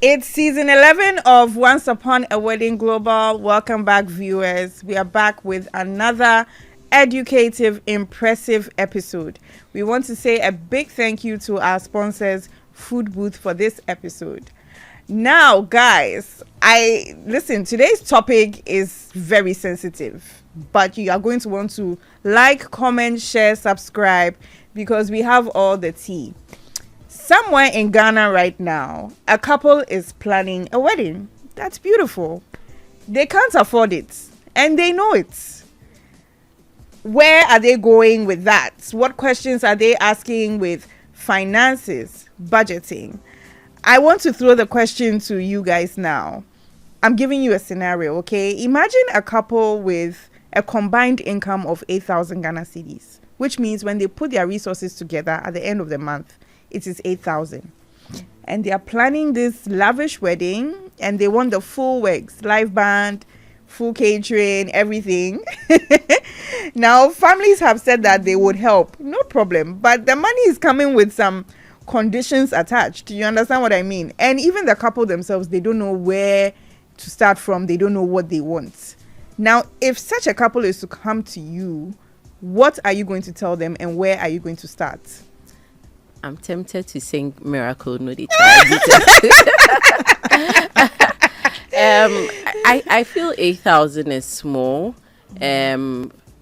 It's season 11 of Once Upon a Wedding Global. Welcome back, viewers. We are back with another educative, impressive episode. We want to say a big thank you to our sponsors, Food Booth, for this episode. Now, guys, today's topic is very sensitive, but you are going to want to like, comment, share, subscribe, because we have all the tea. Somewhere in Ghana right now, a couple is planning a wedding. That's beautiful. They can't afford it, and they know it. Where are they going with that? What questions are they asking with finances, budgeting? I want to throw the question to you guys now. I'm giving you a scenario, okay? Imagine a couple with a combined income of 8,000 Ghana cedis, which means when they put their resources together at the end of the month, it is 8,000. And they are planning this lavish wedding, and they want the full works, live band, full catering, everything. Now, families have said that they would help, no problem. But the money is coming with some conditions attached. You understand what I mean? And even the couple themselves, they don't know where to start from. They don't know what they want. Now, if such a couple is to come to you, what are you going to tell them, and where are you going to start? I'm tempted to sing Miracle No Dey I feel 8,000 is small.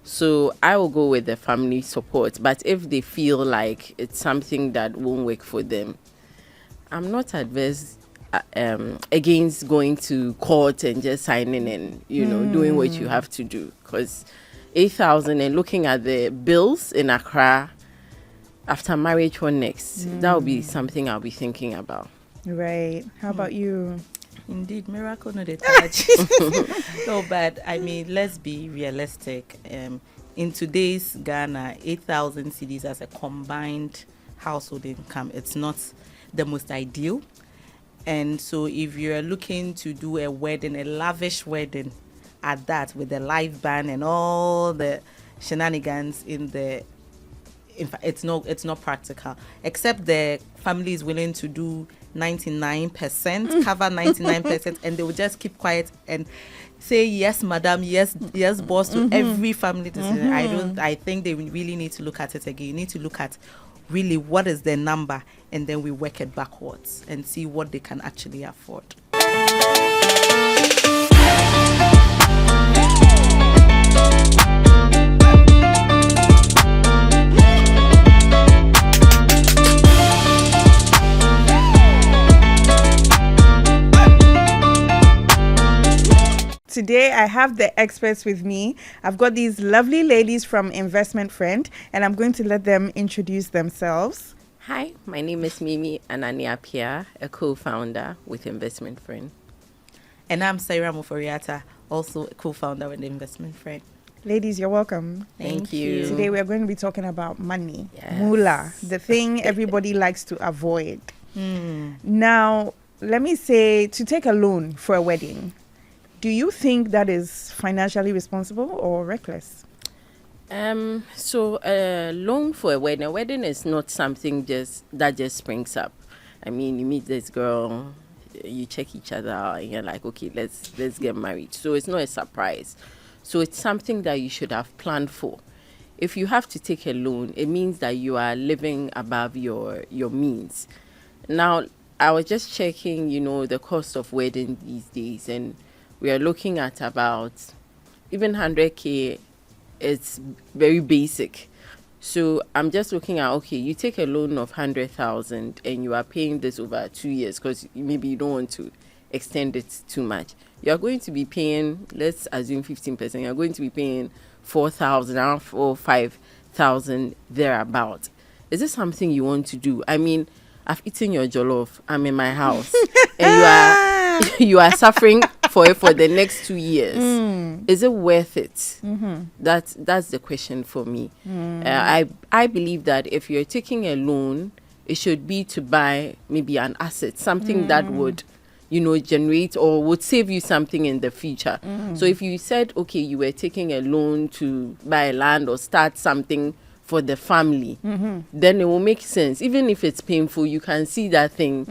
So I will go with the family support. But if they feel like it's something that won't work for them, I'm not adverse against going to court and just signing and, doing what you have to do. Because 8,000 and looking at the bills in Accra, after marriage, what next? That will be something I'll be thinking about. Right. How about you? Indeed, miracle no dey touch. No, but I mean, let's be realistic. In today's Ghana, 8,000 cedis as a combined household income, it's not the most ideal. And so if you're looking to do a wedding, a lavish wedding at that, with the live band and all the shenanigans in fact, it's not practical, except the family is willing to do 99%, cover 99%, and they will just keep quiet and say yes, madam, yes, boss, to every family decision. I think they really need to look at it again. You need to look at really what is their number, and then we work it backwards and see what they can actually afford. Today, I have the experts with me. I've got these lovely ladies from Investment Friend, and I'm going to let them introduce themselves. Hi, my name is Mimi Ananiapia, a co-founder with Investment Friend. And I'm Sarah Muforiata, also a co-founder with Investment Friend. Ladies, you're welcome. Thank you. Today, we're going to be talking about money. Yes. Moolah, the thing everybody likes to avoid. Now, let me say, to take a loan for a wedding, do you think that is financially responsible or reckless? So a loan for a wedding is not something that just springs up. I mean, you meet this girl, you check each other out, and you're like, okay, let's get married. So it's not a surprise. So it's something that you should have planned for. If you have to take a loan, it means that you are living above your means. Now, I was just checking, the cost of wedding these days, and we are looking at about even 100K. It's very basic. So I'm just looking at, okay, you take a loan of 100,000 and you are paying this over 2 years because maybe you don't want to extend it too much. You're going to be paying, let's assume 15%, you're going to be paying 4,000, around 4,000 or 5,000 thereabout. Is this something you want to do? I mean, I've eaten your jollof, I'm in my house, and you are suffering for it for the next 2 years. Is it worth it? That's the question for me. I believe that if you're taking a loan, it should be to buy maybe an asset, something that would generate or would save you something in the future. So if you said, okay, you were taking a loan to buy land or start something for the family, then it will make sense. Even if it's painful, you can see that thing.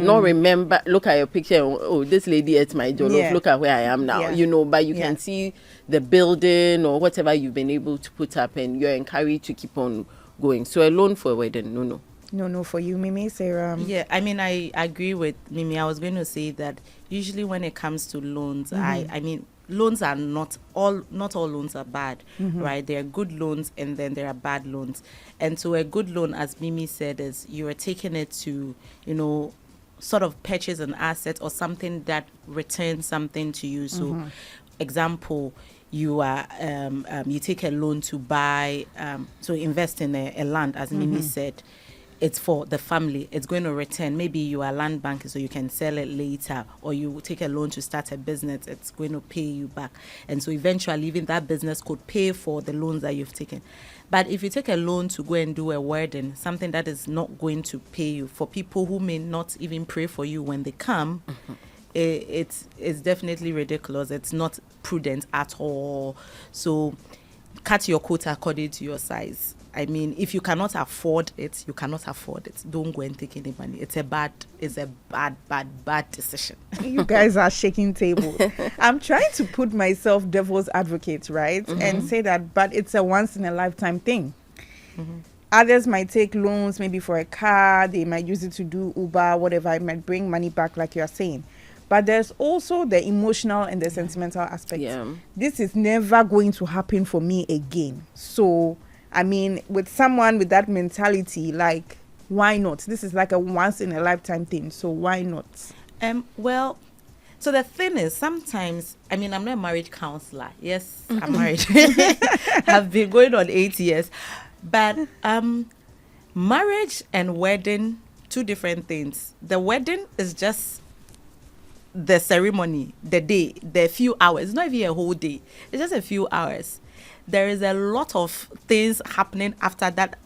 Not remember, look at your picture. Oh, this lady ate my jollof. Yeah. Look at where I am now. Yeah. You know, but you Yeah. can see the building or whatever you've been able to put up, and you're encouraged to keep on going. So a loan for a wedding, no. No, for you, Mimi, Sarah. Yeah, I mean, I agree with Mimi. I was going to say that usually when it comes to loans, I mean, loans are not all loans are bad, right? There are good loans and then there are bad loans. And so a good loan, as Mimi said, is you are taking it to, sort of purchase an asset or something that returns something to you. So, example, you are you take a loan to buy to invest in a land, as Mimi said. It's for the family. It's going to return. Maybe you are a land banker, so you can sell it later, or you take a loan to start a business. It's going to pay you back. And so eventually, even that business could pay for the loans that you've taken. But if you take a loan to go and do a wedding, something that is not going to pay you, for people who may not even pray for you when they come, it's definitely ridiculous. It's not prudent at all. So cut your coat according to your size. I mean, if you cannot afford it, you cannot afford it. Don't go and take any money. It's a bad decision. You guys are shaking tables. I'm trying to put myself devil's advocate, right? And say that, but it's a once in a lifetime thing. Others might take loans maybe for a car. They might use it to do Uber, whatever. It might bring money back, like you're saying. But there's also the emotional and the sentimental aspect. Yeah. This is never going to happen for me again. So, I mean, with someone with that mentality, like, why not? This is like a once in a lifetime thing. So why not? Well, so the thing is, sometimes, I mean, I'm not a marriage counselor. Yes, I'm married. I've been going on 8 years. But marriage and wedding, two different things. The wedding is just the ceremony, the day, the few hours. It's not even a whole day. It's just a few hours. There is a lot of things happening after that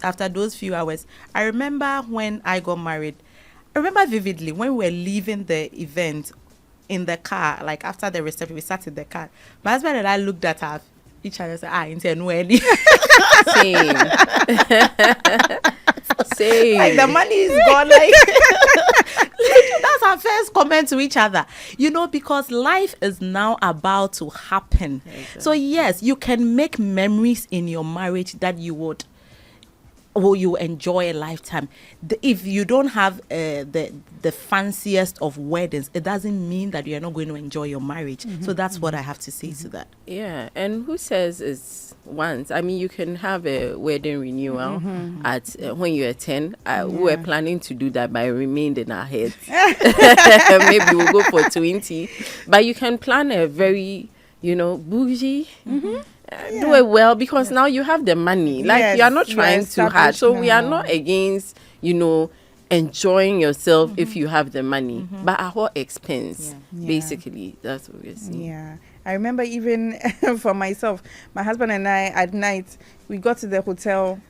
after those few hours. I remember when I got married. I remember vividly when we were leaving the event in the car, like after the reception, we sat in the car. My husband and I looked at each other and said, Same. Same. Like the money is gone. Like that's our first comment to each other, because life is now about to happen. Exactly. So yes, you can make memories in your marriage that you enjoy a lifetime. If you don't have the fanciest of weddings, it doesn't mean that you're not going to enjoy your marriage. So that's what I have to say to that. Yeah, and who says it's once? I mean, you can have a wedding renewal at when you're 10. We were planning to do that, but it remained in our heads. Maybe we'll go for 20. But you can plan a very, bougie. Do it well, because now you have the money. Like, you are not trying too hard. So we are not against, enjoying yourself if you have the money, but at what expense? Basically, that's what we're saying. Yeah, I remember even for myself, my husband and I at night, we got to the hotel.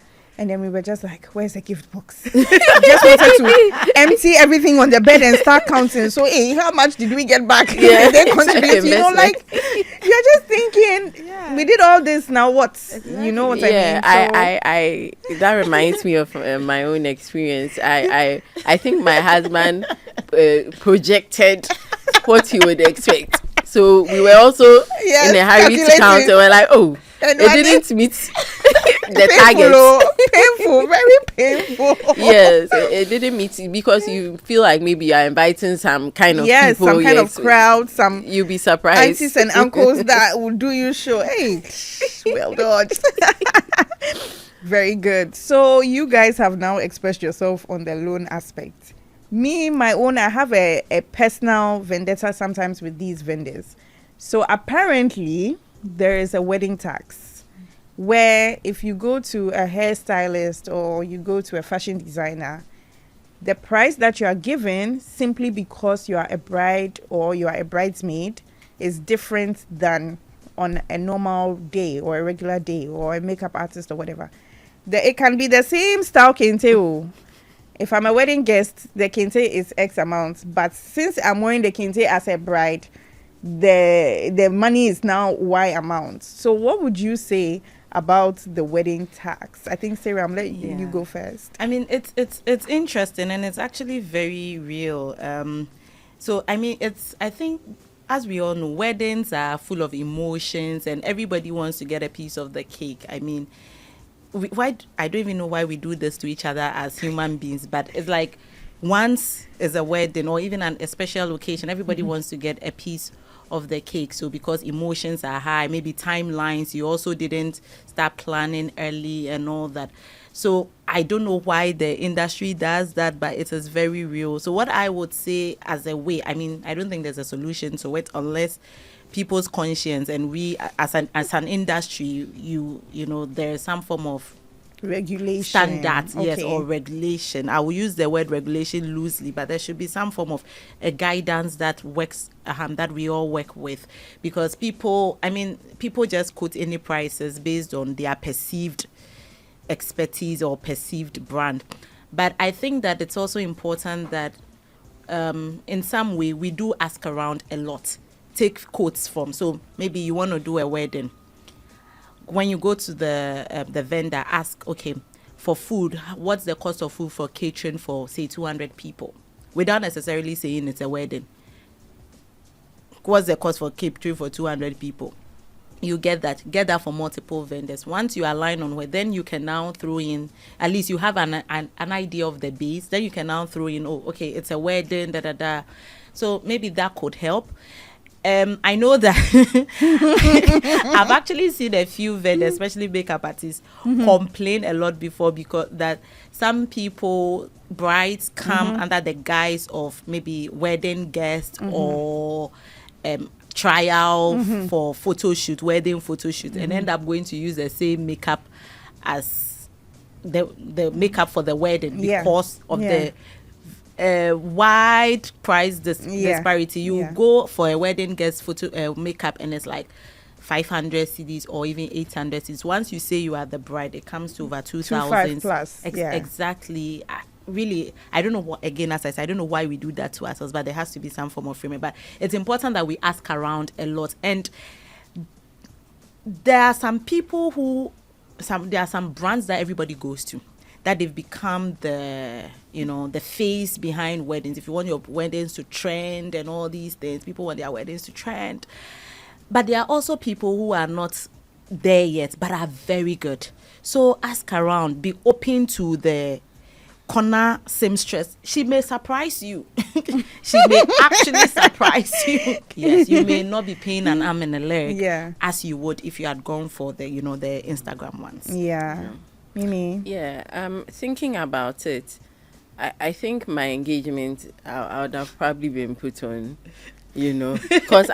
And then we were just like, where's the gift box? Just wanted to empty everything on the bed and start counting. So, hey, how much did we get back? Yeah. They contribute, like, you're just thinking, we did all this, now what? Exactly. You know what I mean? I that reminds me of my own experience. I think my husband projected what he would expect. So we were also in a hurry to count, and we're like, and it didn't meet the target. Painful, very painful. Yes, it didn't meet it, because you feel like maybe you're inviting some kind of people. Some kind of crowd, some you'll be surprised. Aunties and uncles that will do you show. Hey, well done. Very good. So you guys have now expressed yourself on the loan aspect. Me, my own, I have a personal vendetta sometimes with these vendors. So apparently there is a wedding tax where if you go to a hairstylist or you go to a fashion designer, the price that you are given simply because you are a bride or you are a bridesmaid is different than on a normal day or a regular day or a makeup artist or whatever. It can be the same style kente. If I'm a wedding guest, the kente is X amount. But since I'm wearing the kente as a bride, the money is now Y amount. So what would you say about the wedding tax. I think, Sarah, I'm letting you go first. I mean, it's interesting, and it's actually very real. So I mean, I think, as we all know, weddings are full of emotions, and everybody wants to get a piece of the cake. I mean, why I don't even know why we do this to each other as human beings, but it's like once is a wedding or even a special occasion, everybody wants to get a piece of the cake. So because emotions are high, maybe timelines, you also didn't start planning early and all that. So I don't know why the industry does that, but it is very real. So what I would say as a way, I mean, I don't think there's a solution to it unless people's conscience and we as an industry, you know, there's some form of regulation standards, yes, or regulation. I will use the word regulation loosely, but there should be some form of a guidance that works, that we all work with, because people just quote any prices based on their perceived expertise or perceived brand. But I think that it's also important that in some way we do ask around a lot, take quotes from. So maybe you want to do a wedding. When you go to the vendor, ask, okay, for food, what's the cost of food for catering for, say, 200 people? Without necessarily saying it's a wedding. What's the cost for catering for 200 people? You get that for multiple vendors. Once you align on where, then you can now throw in, at least you have an idea of the base. Then you can now throw in, oh, okay, it's a wedding, So maybe that could help. I know that I've actually seen a few vendors, especially makeup artists, complain a lot before, because that some people, brides, come under the guise of maybe wedding guests or trial for photo shoot, wedding photo shoot, and end up going to use the same makeup as the makeup for the wedding because of the wide price disparity. You go for a wedding guest photo makeup and it's like 500 cedis or even 800 cedis. Once you say you are the bride, it comes to over 2,000 plus. Exactly. Really, I don't know what, again, as I said, I don't know why we do that to ourselves, but there has to be some form of framing. But it's important that we ask around a lot. And there are some people there are some brands that everybody goes to, that they've become the face behind weddings. If you want your weddings to trend and all these things, people want their weddings to trend. But there are also people who are not there yet, but are very good. So ask around, be open to the corner seamstress. She may surprise you. She may actually surprise you. Yes, you may not be paying an arm and a leg as you would if you had gone for the Instagram ones. Yeah. Mimi? Yeah, thinking about it, I think my engagement, I would have probably been put on, because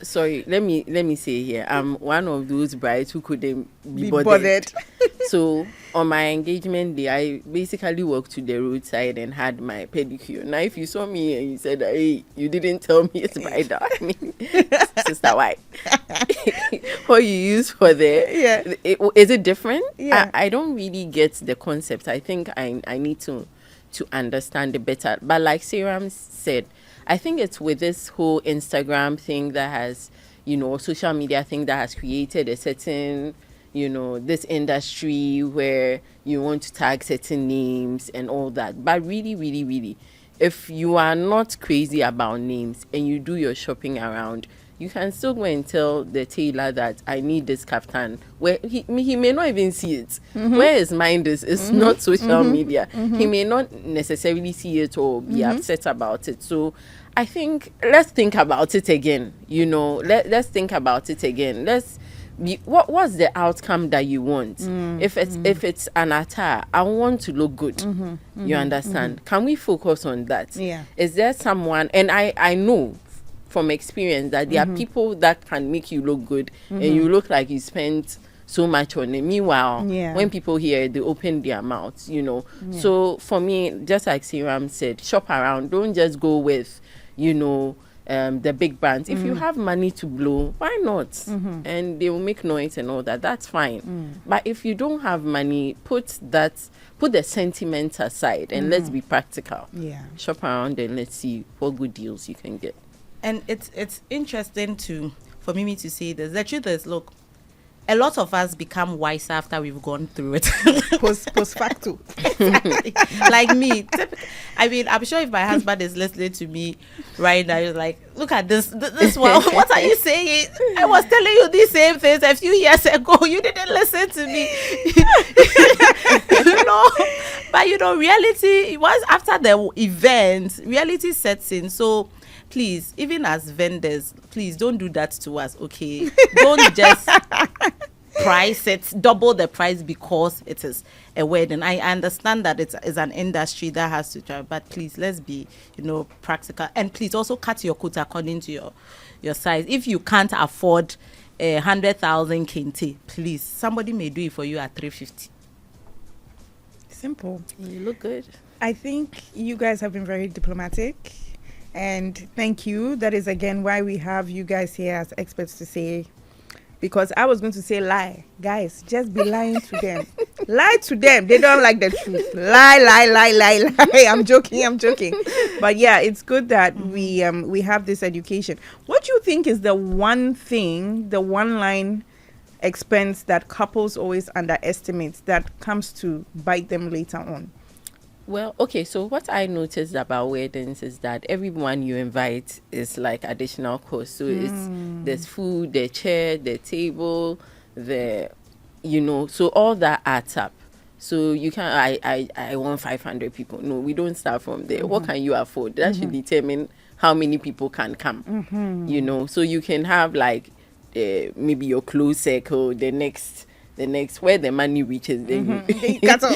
sorry, let me say here, I'm one of those brides who couldn't be bothered. So on my engagement day, I basically walked to the roadside and had my pedicure. Now, if you saw me and you said, hey, you didn't tell me it's bridal, I mean, sister, why? What you use for is it different? Yeah. I don't really get the concept. I think I need to understand it better. But like Saram said, I think it's with this whole Instagram thing that has, social media thing that has created a certain, this industry where you want to tag certain names and all that. But really, really, really, if you are not crazy about names and you do your shopping around, you can still go and tell the tailor that I need this kaftan, where he may not even see it. Where his mind is not social media. He may not necessarily see it or be upset about it. So I think let's think about it again. Let's think about it again. What's the outcome that you want? If it's an attire, I want to look good. You understand? Can we focus on that? Yeah. Is there someone, and I know from experience that there are people that can make you look good and you look like you spent so much on it. Meanwhile, when people hear it, they open their mouths, So for me, just like Siram said, shop around. Don't just go with, the big brands. If you have money to blow, why not? And they will make noise and all that. That's fine. But if you don't have money, put the sentiment aside and let's be practical. Yeah. Shop around and let's see what good deals you can get. And it's interesting for Mimi to say this. The truth is, look, a lot of us become wiser after we've gone through it. Post facto. Like me. I mean, I'm sure if my husband is listening to me right now, he's like, look at this one. What are you saying? I was telling you these same things a few years ago. You didn't listen to me. You know? But, you know, reality, once after the event, reality sets in. So, please, even as vendors, please don't do that to us, okay? Don't just price it, double the price because it is a wedding. I understand that it's an industry that has to try, but please, let's be, you know, practical. And please also cut your coat according to your size. If you can't afford 100,000 kente, please, somebody may do it for you at 350. Simple. You look good. I think you guys have been very diplomatic. And thank you. That is, again, why we have you guys here as experts to say, because I was going to say lie. Guys, just be lying to them. Lie to them. They don't like the truth. Lie. I'm joking. But yeah, it's good that we have this education. What do you think is the one line expense that couples always underestimate that comes to bite them later on? Well, okay, so what I noticed about weddings is that everyone you invite is like additional cost. So there's food, the chair, the table, so all that adds up. So you can't, I want 500 people. No, we don't start from there. What can you afford? That should determine how many people can come, you know. So you can have like maybe your close circle, the next where the money reaches, then you cut off.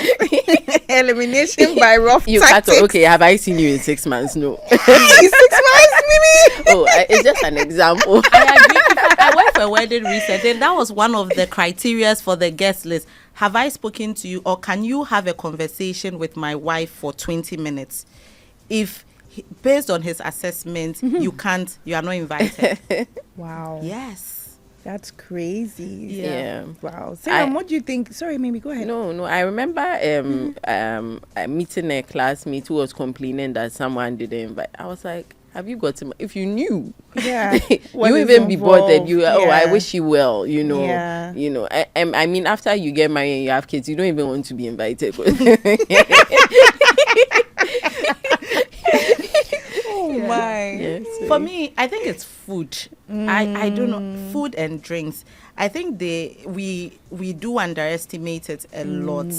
Elimination by rough you tactics. cut off. Okay, have I seen you in 6 months? No. 6 months, Mimi. Oh, it's just an example. I agree. In fact, I went for a wedding recently, and that was one of the criteria for the guest list. Have I spoken to you, or can you have a conversation with my wife for 20 minutes? If based on his assessment, you are not invited. Wow. Yes. That's crazy. Yeah. Wow. Sam, what do you think? Sorry, Mimi, go ahead. No. I remember meeting a classmate who was complaining that someone didn't invite. I was like, have you got to? If you knew, yeah, you even be bothered. I wish you well. You know, yeah. You know. I mean, after you get married and you have kids, you don't even want to be invited. Oh my. Yes. For me, I think it's food. I don't know, food and drinks. I think we do underestimate it a lot,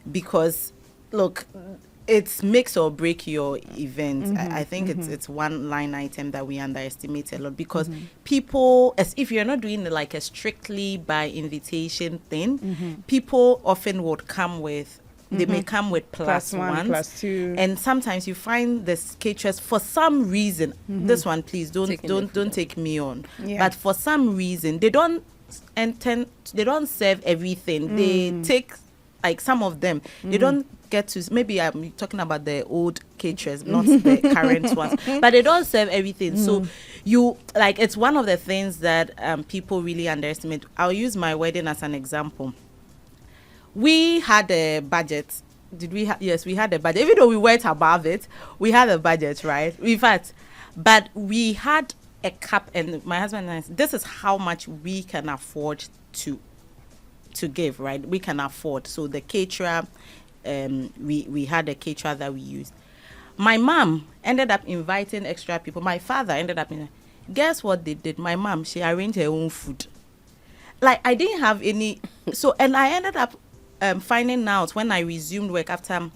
because look, it's makes or break your event. I think it's one line item that we underestimate a lot, because people, as if you're not doing like a strictly by invitation thing, people often would come with. They may come with plus one, plus two, and sometimes you find the caterers for some reason. This one, please don't take me on. Yeah. But for some reason, they don't serve everything. They take, like, some of them. They don't get to. Maybe I'm talking about the old caterers, not the current ones. But they don't serve everything. So it's one of the things that people really underestimate. I'll use my wedding as an example. We had a budget. Did we? Yes, we had a budget. Even though we weren't above it, we had a budget, right? In fact, but we had a cap, and my husband and I, this is how much we can afford to give, right? We can afford. So the caterer, we had a caterer that we used. My mom ended up inviting extra people. My father ended up guess what they did? My mom, she arranged her own food. Like, I didn't have any. So, and I ended up finding out when I resumed work after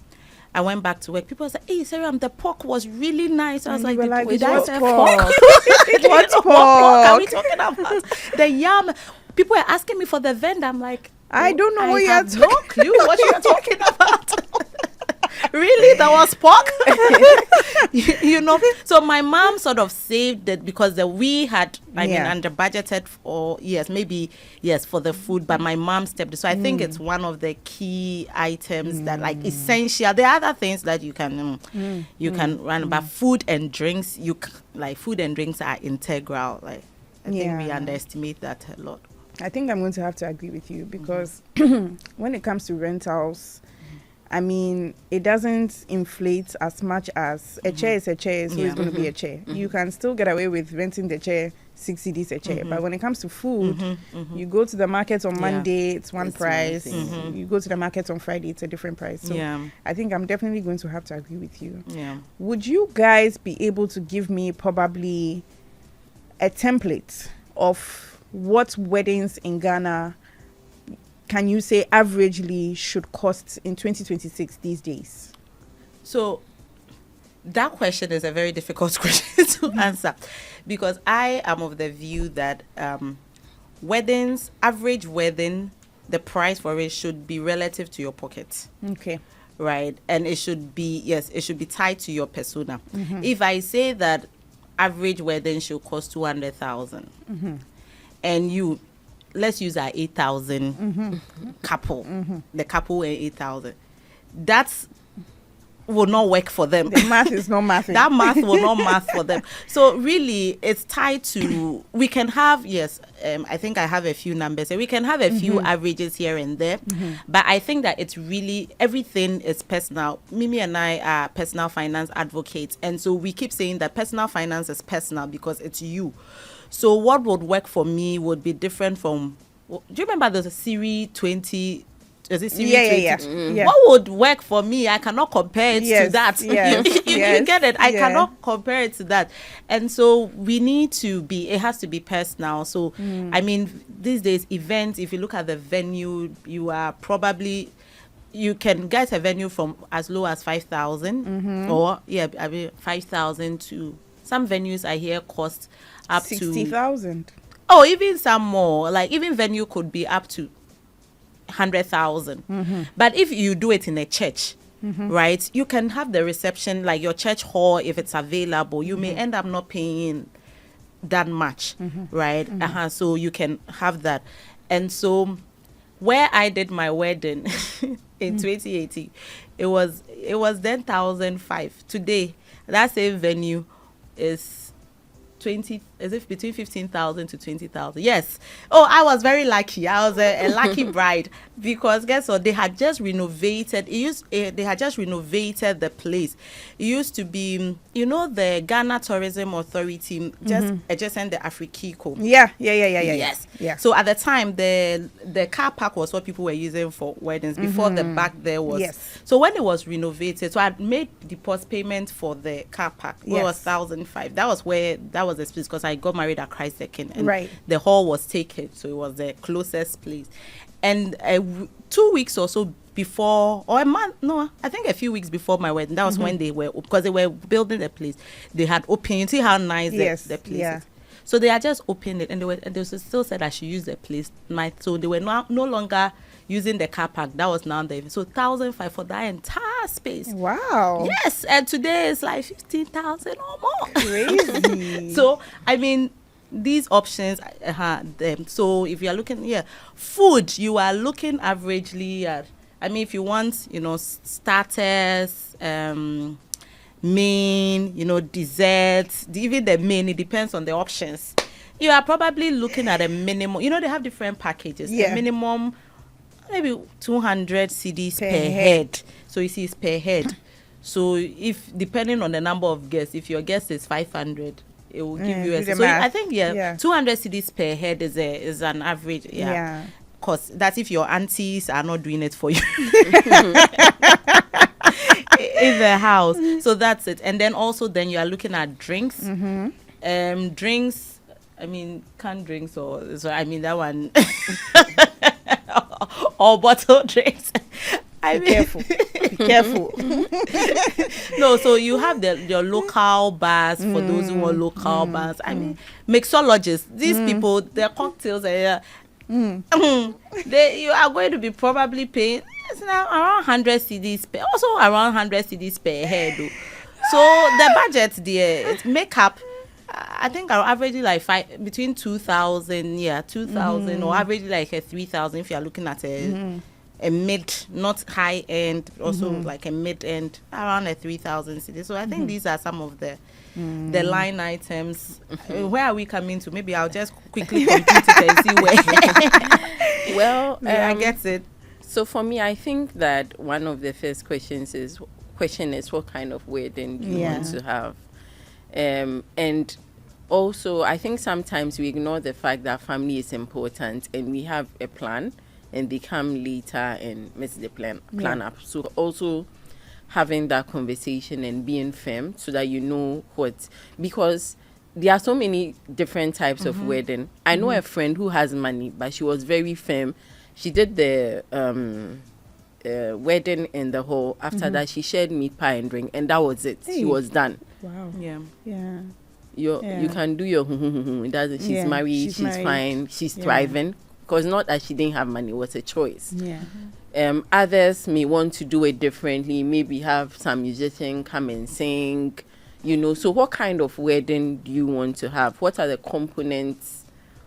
I went back to work. People said, "Hey, Sarah, the pork was really nice." I was like, "Did I say pork? What pork are we talking about?" The yam. People are asking me for the vendor. I'm like, I don't know what I have no clue what you're talking about. Really? That was pork? you know? So my mom sort of saved it because we had, I mean, under budgeted for, for the food, but my mom stepped it. So I think it's one of the key items that, like, essential. There are other things that you can run, but food and drinks, food and drinks are integral. Like, I think we underestimate that a lot. I think I'm going to have to agree with you because when it comes to rentals, I mean, it doesn't inflate as much as a chair is a chair, so Yeah. it's going to be a chair. You can still get away with renting the chair 60 cedis a chair, but when it comes to food, you go to the market on Yeah. Monday, it's one It's price. one thing. You go to the market on Friday, it's a different price. So Yeah. I think I'm definitely going to have to agree with you. Yeah. Would you guys be able to give me probably a template of what weddings in Ghana can you say averagely should cost in 2026 these days? So that question is a very difficult question to answer, because I am of the view that weddings, average wedding, the price for it should be relative to your pocket. Okay. Right, and it should be, yes, it should be tied to your persona. If I say that average wedding should cost 200,000, and you, let's use our 8,000 couple, the couple and 8,000, that's will not work for them. The math is not mathing. That math will not math for them. So really, it's tied to, we can have, yes, I think I have a few numbers, and we can have a few averages here and there, but I think that it's really, everything is personal. Mimi and I are personal finance advocates, and so we keep saying that personal finance is personal because it's you. So what would work for me would be different from, do you remember the Siri 20, is it Siri 20? Yeah. What would work for me, I cannot compare it to that. You get it? I cannot compare it to that. And so we need to be, it has to be personal. So, I mean, these days, events, if you look at the venue, you are probably, you can get a venue from as low as 5,000 or, I mean, 5,000 to, some venues I hear cost up 60,000. Oh, even some more. Like, even venue could be up to 100,000. But if you do it in a church, right, you can have the reception, like your church hall, if it's available, you may end up not paying that much, right? So you can have that. And so where I did my wedding in 2018, it was 10,500. Today, that same venue is 20, is it between 15,000 to 20,000? Yes. Oh, I was very lucky. I was a lucky bride, because guess what? They had just renovated. They had just renovated the place. It used to be, you know, the Ghana Tourism Authority, just adjacent the Afrikiko. Yeah. Yes. Yeah. So at the time, the car park was what people were using for weddings. Before the back there was. Yes. So when it was renovated, so I made deposit payment for the car park. It was 1,500. That was the place, because I got married at Christ Second, and the hall was taken, so it was the closest place. And 2 weeks or so before, or a month, no, I think a few weeks before my wedding, that was when they were, because they were building the place. They had opened. You see how nice the place is. So they had just opened it, and they still said I should use the place. So they were no longer using the car park. That was now the, so 1,500 for that entire space. Wow. Yes, and today it's like 15,000 or more. Crazy. So I mean, these options, so if you are looking, food, you are looking averagely at, I mean, if you want, you know, starters, main, you know, desserts, even the main, it depends on the options. You are probably looking at a minimum, you know, they have different packages. The minimum, maybe 200 cedis per head. So you see, it's per head. So if, depending on the number of guests, if your guest is 500, it will give you a, so I think 200 cedis per head is an average. Because that's if your aunties are not doing it for you in the house. So that's it. And then also, then you are looking at drinks. Drinks, I mean, canned drinks, or so I mean that one or bottle drinks. Be careful. Be careful. No, so you have your local bars for those who want local bars. I mean, mixologists. These people, their cocktails are you are going to be probably paying around 100 cedis per, also around 100 cedis per head. So the budget there, it's makeup. I think I'll average like between 2,000, 2,000, or average like a 3,000 if you're looking at a mid, not high end, also like a mid end, around a 3,000 cedis. So I think these are some of the line items. Where are we coming to? Maybe I'll just quickly compute it and see where. Well, I get it. So for me, I think that one of the first questions is what kind of wedding do you want to have, and also I think sometimes we ignore the fact that family is important and we have a plan, and they come later and mess the plan up. So also having that conversation and being firm so that you know what, because there are so many different types of wedding. I know a friend who has money, but she was very firm. She did the wedding in the hall. After that, she shared meat pie and drink, and that was it. She was done. Wow. Yeah. Yeah. You can do your it doesn't. She's married. She's married. fine. She's thriving. Because not that she didn't have money, it was a choice. Yeah. Others may want to do it differently. Maybe have some musician come and sing. So what kind of wedding do you want to have? What are the components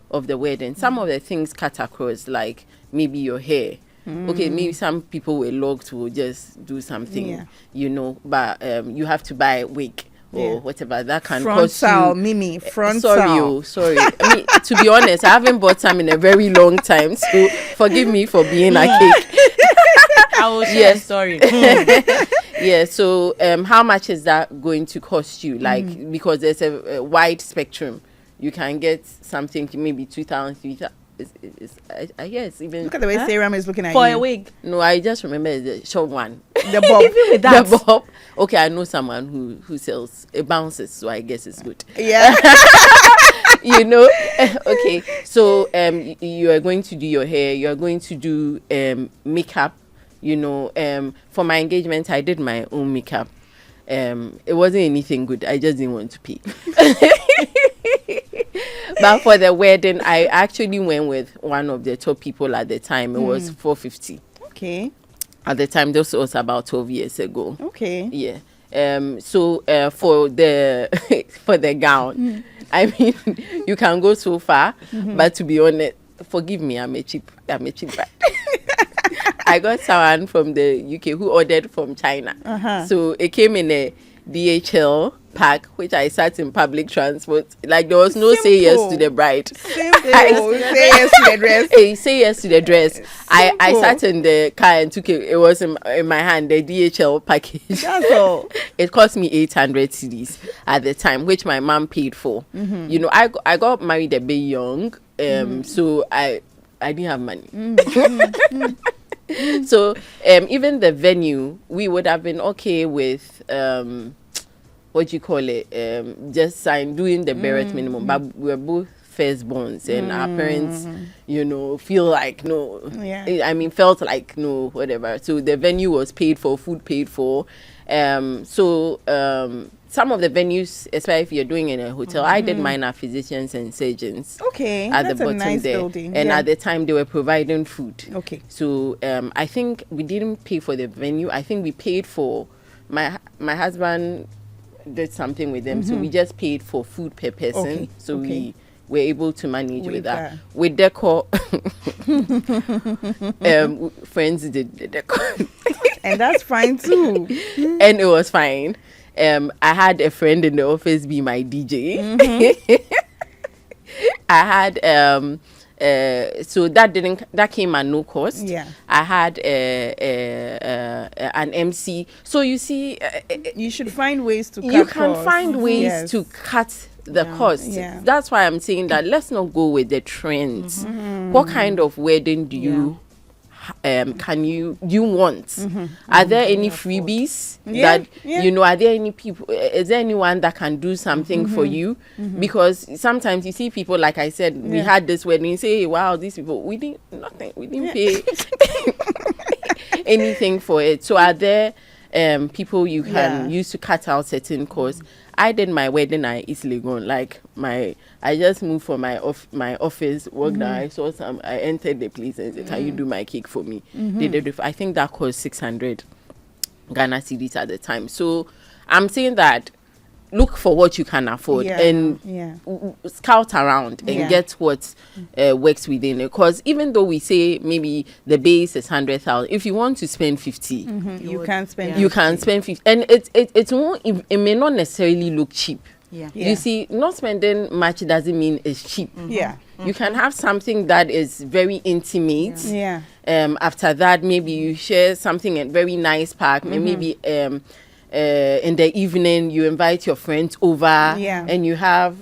of the wedding? Some of the things cut across, like maybe your hair. Okay, maybe some people were locked will just do something, but you have to buy a wig or whatever. That can cost you. Mimi, frontal. Sorry. I mean, to be honest, I haven't bought some in a very long time, so forgive me for being a cake. I will share a story. Yeah, so how much is that going to cost you? Like, because there's a wide spectrum. You can get something maybe 2,000, 3,000. Yes, even. Look at the way Sarah is looking at For you. a wig. No, I just remember the short one. The bob. Even with that. The bob. Okay, I know someone who sells it bounces, so I guess it's good. Yeah. Okay, so you are going to do your hair, you are going to do makeup. For my engagement, I did my own makeup. It wasn't anything good. I just didn't want to pay. But for the wedding, I actually went with one of the top people at the time. It was 450. Okay. At the time, this was about 12 years ago. Okay. Yeah. So for the for the gown, I mean, you can go so far, but to be honest, forgive me, I'm a cheap bride. I got someone from the UK who ordered from China. So it came in a DHL pack, which I sat in public transport. Like, there was no say yes to the bride. Simple. Say yes to the dress. Hey, say yes to the dress. I Simple. sat in the car and took it. It was in my hand, the DHL package. That's all. It cost me 800 cedis at the time, which my mom paid for. I got married a bit young, so I didn't have money. So even the venue, we would have been okay with what do you call it? Just doing the barest minimum, but we were both firstborns, and our parents, feel like no. Yeah. I mean, felt like no, whatever. So the venue was paid for, food paid for. Some of the venues, especially if you're doing in a hotel, I did mine at Physicians and Surgeons. Okay. At That's the bottom a nice there, building. and Yeah. at the time they were providing food. Okay. So I think we didn't pay for the venue. I think we paid for my husband did something with them, so we just paid for food per person. Okay. So Okay. we were able to manage with that. that. With decor, friends did the decor. And that's fine too. And it was fine. I had a friend in the office be my DJ. I had so that came at no cost. Yeah. I had an MC. So you see, You should find ways to cut you can costs. find ways Yes. to cut the cost. Yeah. That's why I'm saying that let's not go with the trends. What kind of wedding do you can you want? Are there any freebies that are there any people, is there anyone that can do something for you? Because sometimes you see people, like I said, we had this wedding, say, hey, wow, these people, we didn't pay anything for it. So are there people you can use to cut out certain costs? I did my wedding at East Legon. Like I just moved from my office, worked there. I saw I entered the place and said, can you do my cake for me? They did it. I think that cost 600 Ghana cedis at the time. So I'm saying that look for what you can afford and scout around and get what works within it. Because even though we say maybe the base is 100,000, if you want to spend 50, you can spend. you can spend 50, and it may not necessarily look cheap. Yeah. You see, not spending much doesn't mean it's cheap. Yeah. You can have something that is very intimate. Yeah. After that, maybe you share something at very nice park. Maybe in the evening you invite your friends over, and you have.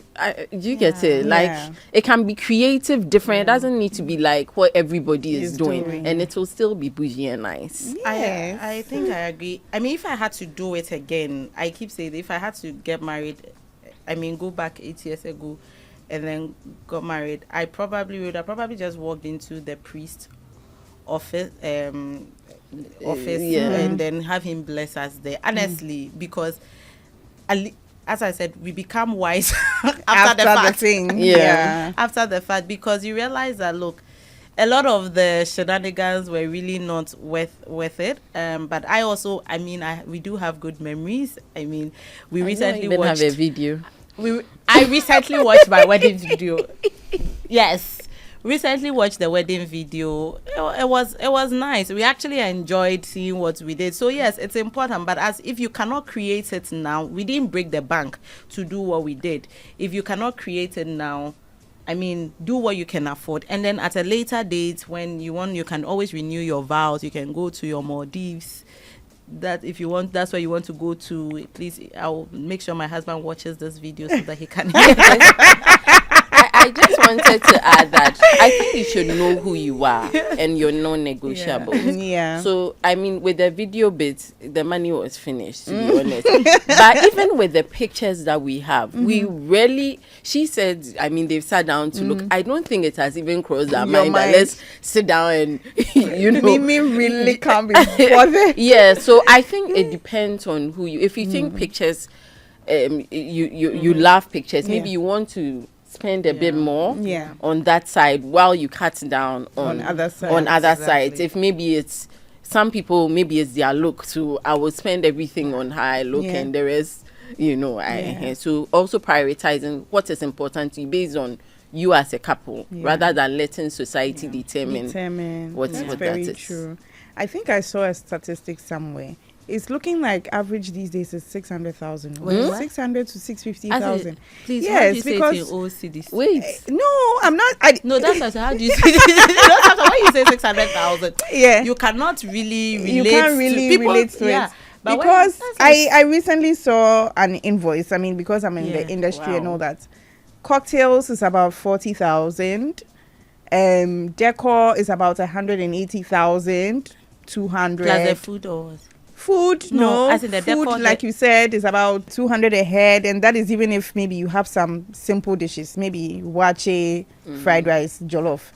Do you get it? Like it can be creative, different. It doesn't need to be like what everybody is doing, and it will still be bougie and nice. Yes. I think I agree. I mean, if I had to do it again, I keep saying if I had to get married, I mean, go back 8 years ago, and then got married, I probably would have just walked into the priest office and then have him bless us there, honestly, because as I said, we become wise after the fact. After the fact, because you realize that, look, a lot of the shenanigans were really not worth it. But I mean, we do have good memories. I mean, we recently watched have a video. I recently watched my wedding video. Yes. Recently watched the wedding video. It was nice. We actually enjoyed seeing what we did. So yes, it's important. But as if you cannot create it now, we didn't break the bank to do what we did. If you cannot create it now, I mean, do what you can afford. And then at a later date, when you want, you can always renew your vows. You can go to your Maldives. That if you want, that's where you want to go to. Please, I'll make sure my husband watches this video so that he can hear this. I just wanted to add that I think you should know who you are and your non-negotiables. Yeah. So, I mean, with the video bits, the money was finished, to be honest. But even with the pictures that we have, we really, she said, I mean, they've sat down to look. I don't think it has even crossed our mind that let's sit down and, you know. Mimi really can't be bothered. Yeah, so I think it depends on who you, if you think pictures, you love pictures, maybe you want to spend a bit more on that side while you cut down on other sides. If maybe it's some people, maybe it's their look, so I will spend everything on how I look and the rest, you know. So also prioritizing what is important to you based on you as a couple rather than letting society determine what that is. True. I think I saw a statistic somewhere. It's looking like average these days is 600,000. 600 to 650,000. Please, yes, how do you because say it in old cities? Wait, no, I'm not. No, that's not how do you say it? When you say 600,000, you cannot really relate. You can't really relate to it. But because I recently saw an invoice. I mean, because I'm in the industry and all that. Cocktails is about 40,000. Decor is about 180,000. 200. Plus the food or food, no. As in the food, decor, like you said, is about 200 a head, and that is even if maybe you have some simple dishes, maybe wache, fried rice, jollof,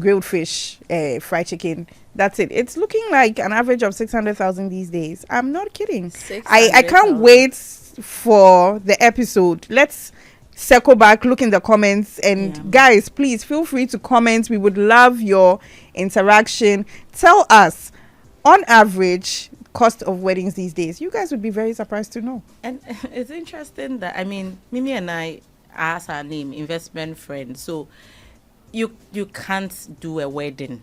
grilled fish, fried chicken. That's it. It's looking like an average of 600,000 these days. I'm not kidding. I can't wait for the episode. Let's circle back, look in the comments, and guys, please feel free to comment. We would love your interaction. Tell us, on average, cost of weddings these days. You guys would be very surprised to know. And it's interesting that, I mean, Mimi and I, as our name, investment friends. So you can't do a wedding,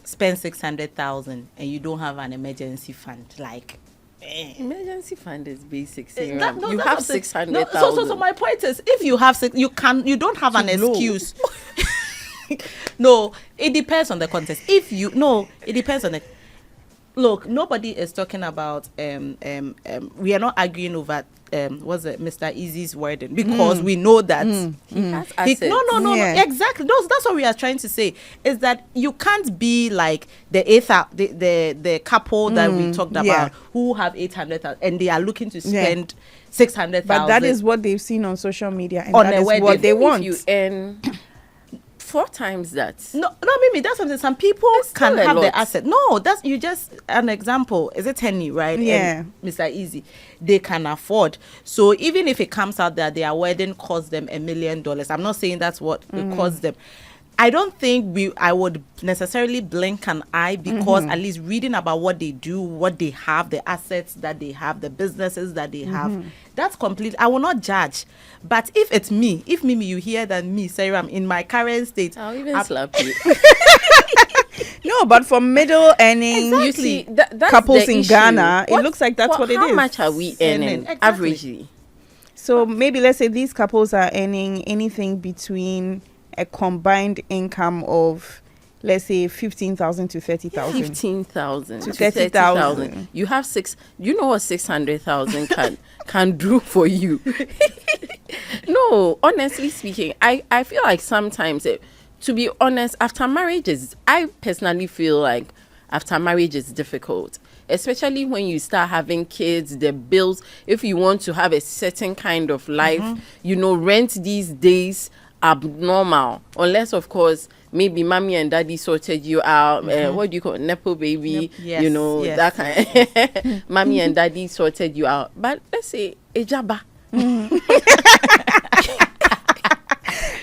spend 600,000, and you don't have an emergency fund. Like, emergency fund is basic. You that's have 600,000. So my point is, if you have you don't have an excuse. No, it depends on the context. It depends on the. Look, nobody is talking about we are not arguing over Mr. Easy's wedding, because we know that he has assets. No, exactly. That's what we are trying to say, is that you can't be like the couple that we talked about who have 800,000 and they are looking to spend 600,000. But that is what they've seen on social media, and on that is wedding. what they want. If you earn 4 times that. No, Mimi, that's something. Some people can have the asset. No, that's you just an example. Is it Henny, right? Yeah. Mr. Easy, they can afford. So even if it comes out that their wedding cost them $1 million, I'm not saying that's what it cost them. I don't think I would necessarily blink an eye, because at least reading about what they do, what they have, the assets that they have, the businesses that they have, that's complete. I will not judge. But if it's me, Mimi, you hear that me, Sarah, I'm in my current state, I'll even slap you. No, but for middle earning you see, that's couples the in issue. Ghana, it looks like that's what it is. How much are we earning averagely? So maybe let's say these couples are earning anything between a combined income of, let's say 15,000 to 30,000. 15,000 To to 30,000. 30,000. You have you know what 600,000 can do for you. No, honestly speaking, I feel like sometimes, to be honest, after marriage I personally feel like after marriage is difficult, especially when you start having kids, the bills. If you want to have a certain kind of life, rent these days abnormal, unless of course maybe mommy and daddy sorted you out. What do you call it? Nepo baby? Yes, yes, that kind. Mommy and daddy sorted you out. But let's say ejaba.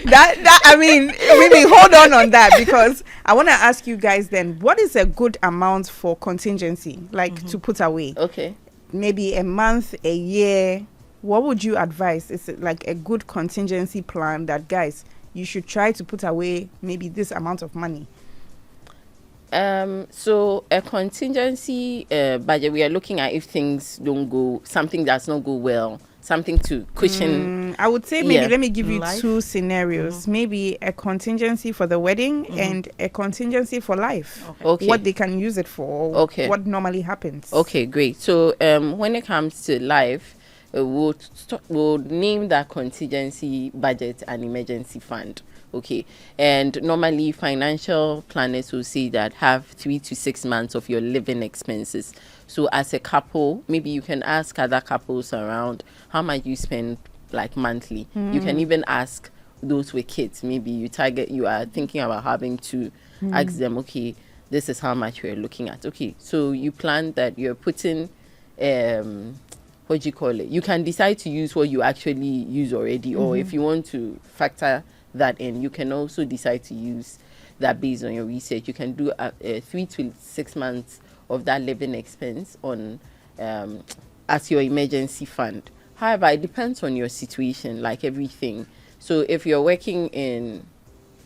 That I mean, maybe hold on that, because I want to ask you guys then, what is a good amount for contingency, like to put away? Okay. Maybe a month, a year. What would you advise? Is it like a good contingency plan that, guys, you should try to put away maybe this amount of money? So a contingency budget, we are looking at if things don't go, something does not go well, something to cushion. I would say maybe let me give you Life. two scenarios. Maybe a contingency for the wedding and a contingency for life. Okay. What they can use it for. Okay. What normally happens. Okay, great. So when it comes to life, we'll name that contingency budget an emergency fund. Okay, and normally financial planners will say that have 3 to 6 months of your living expenses. So as a couple, maybe you can ask other couples around how much you spend like monthly. You can even ask those with kids. Maybe you are thinking about having to ask them, okay, this is how much we're looking at. Okay, so you plan that you're putting what do you call it? You can decide to use what you actually use already, or if you want to factor that in, you can also decide to use that based on your research. You can do 3 to 6 months of that living expense on as your emergency fund. However, it depends on your situation, like everything. So if you're working in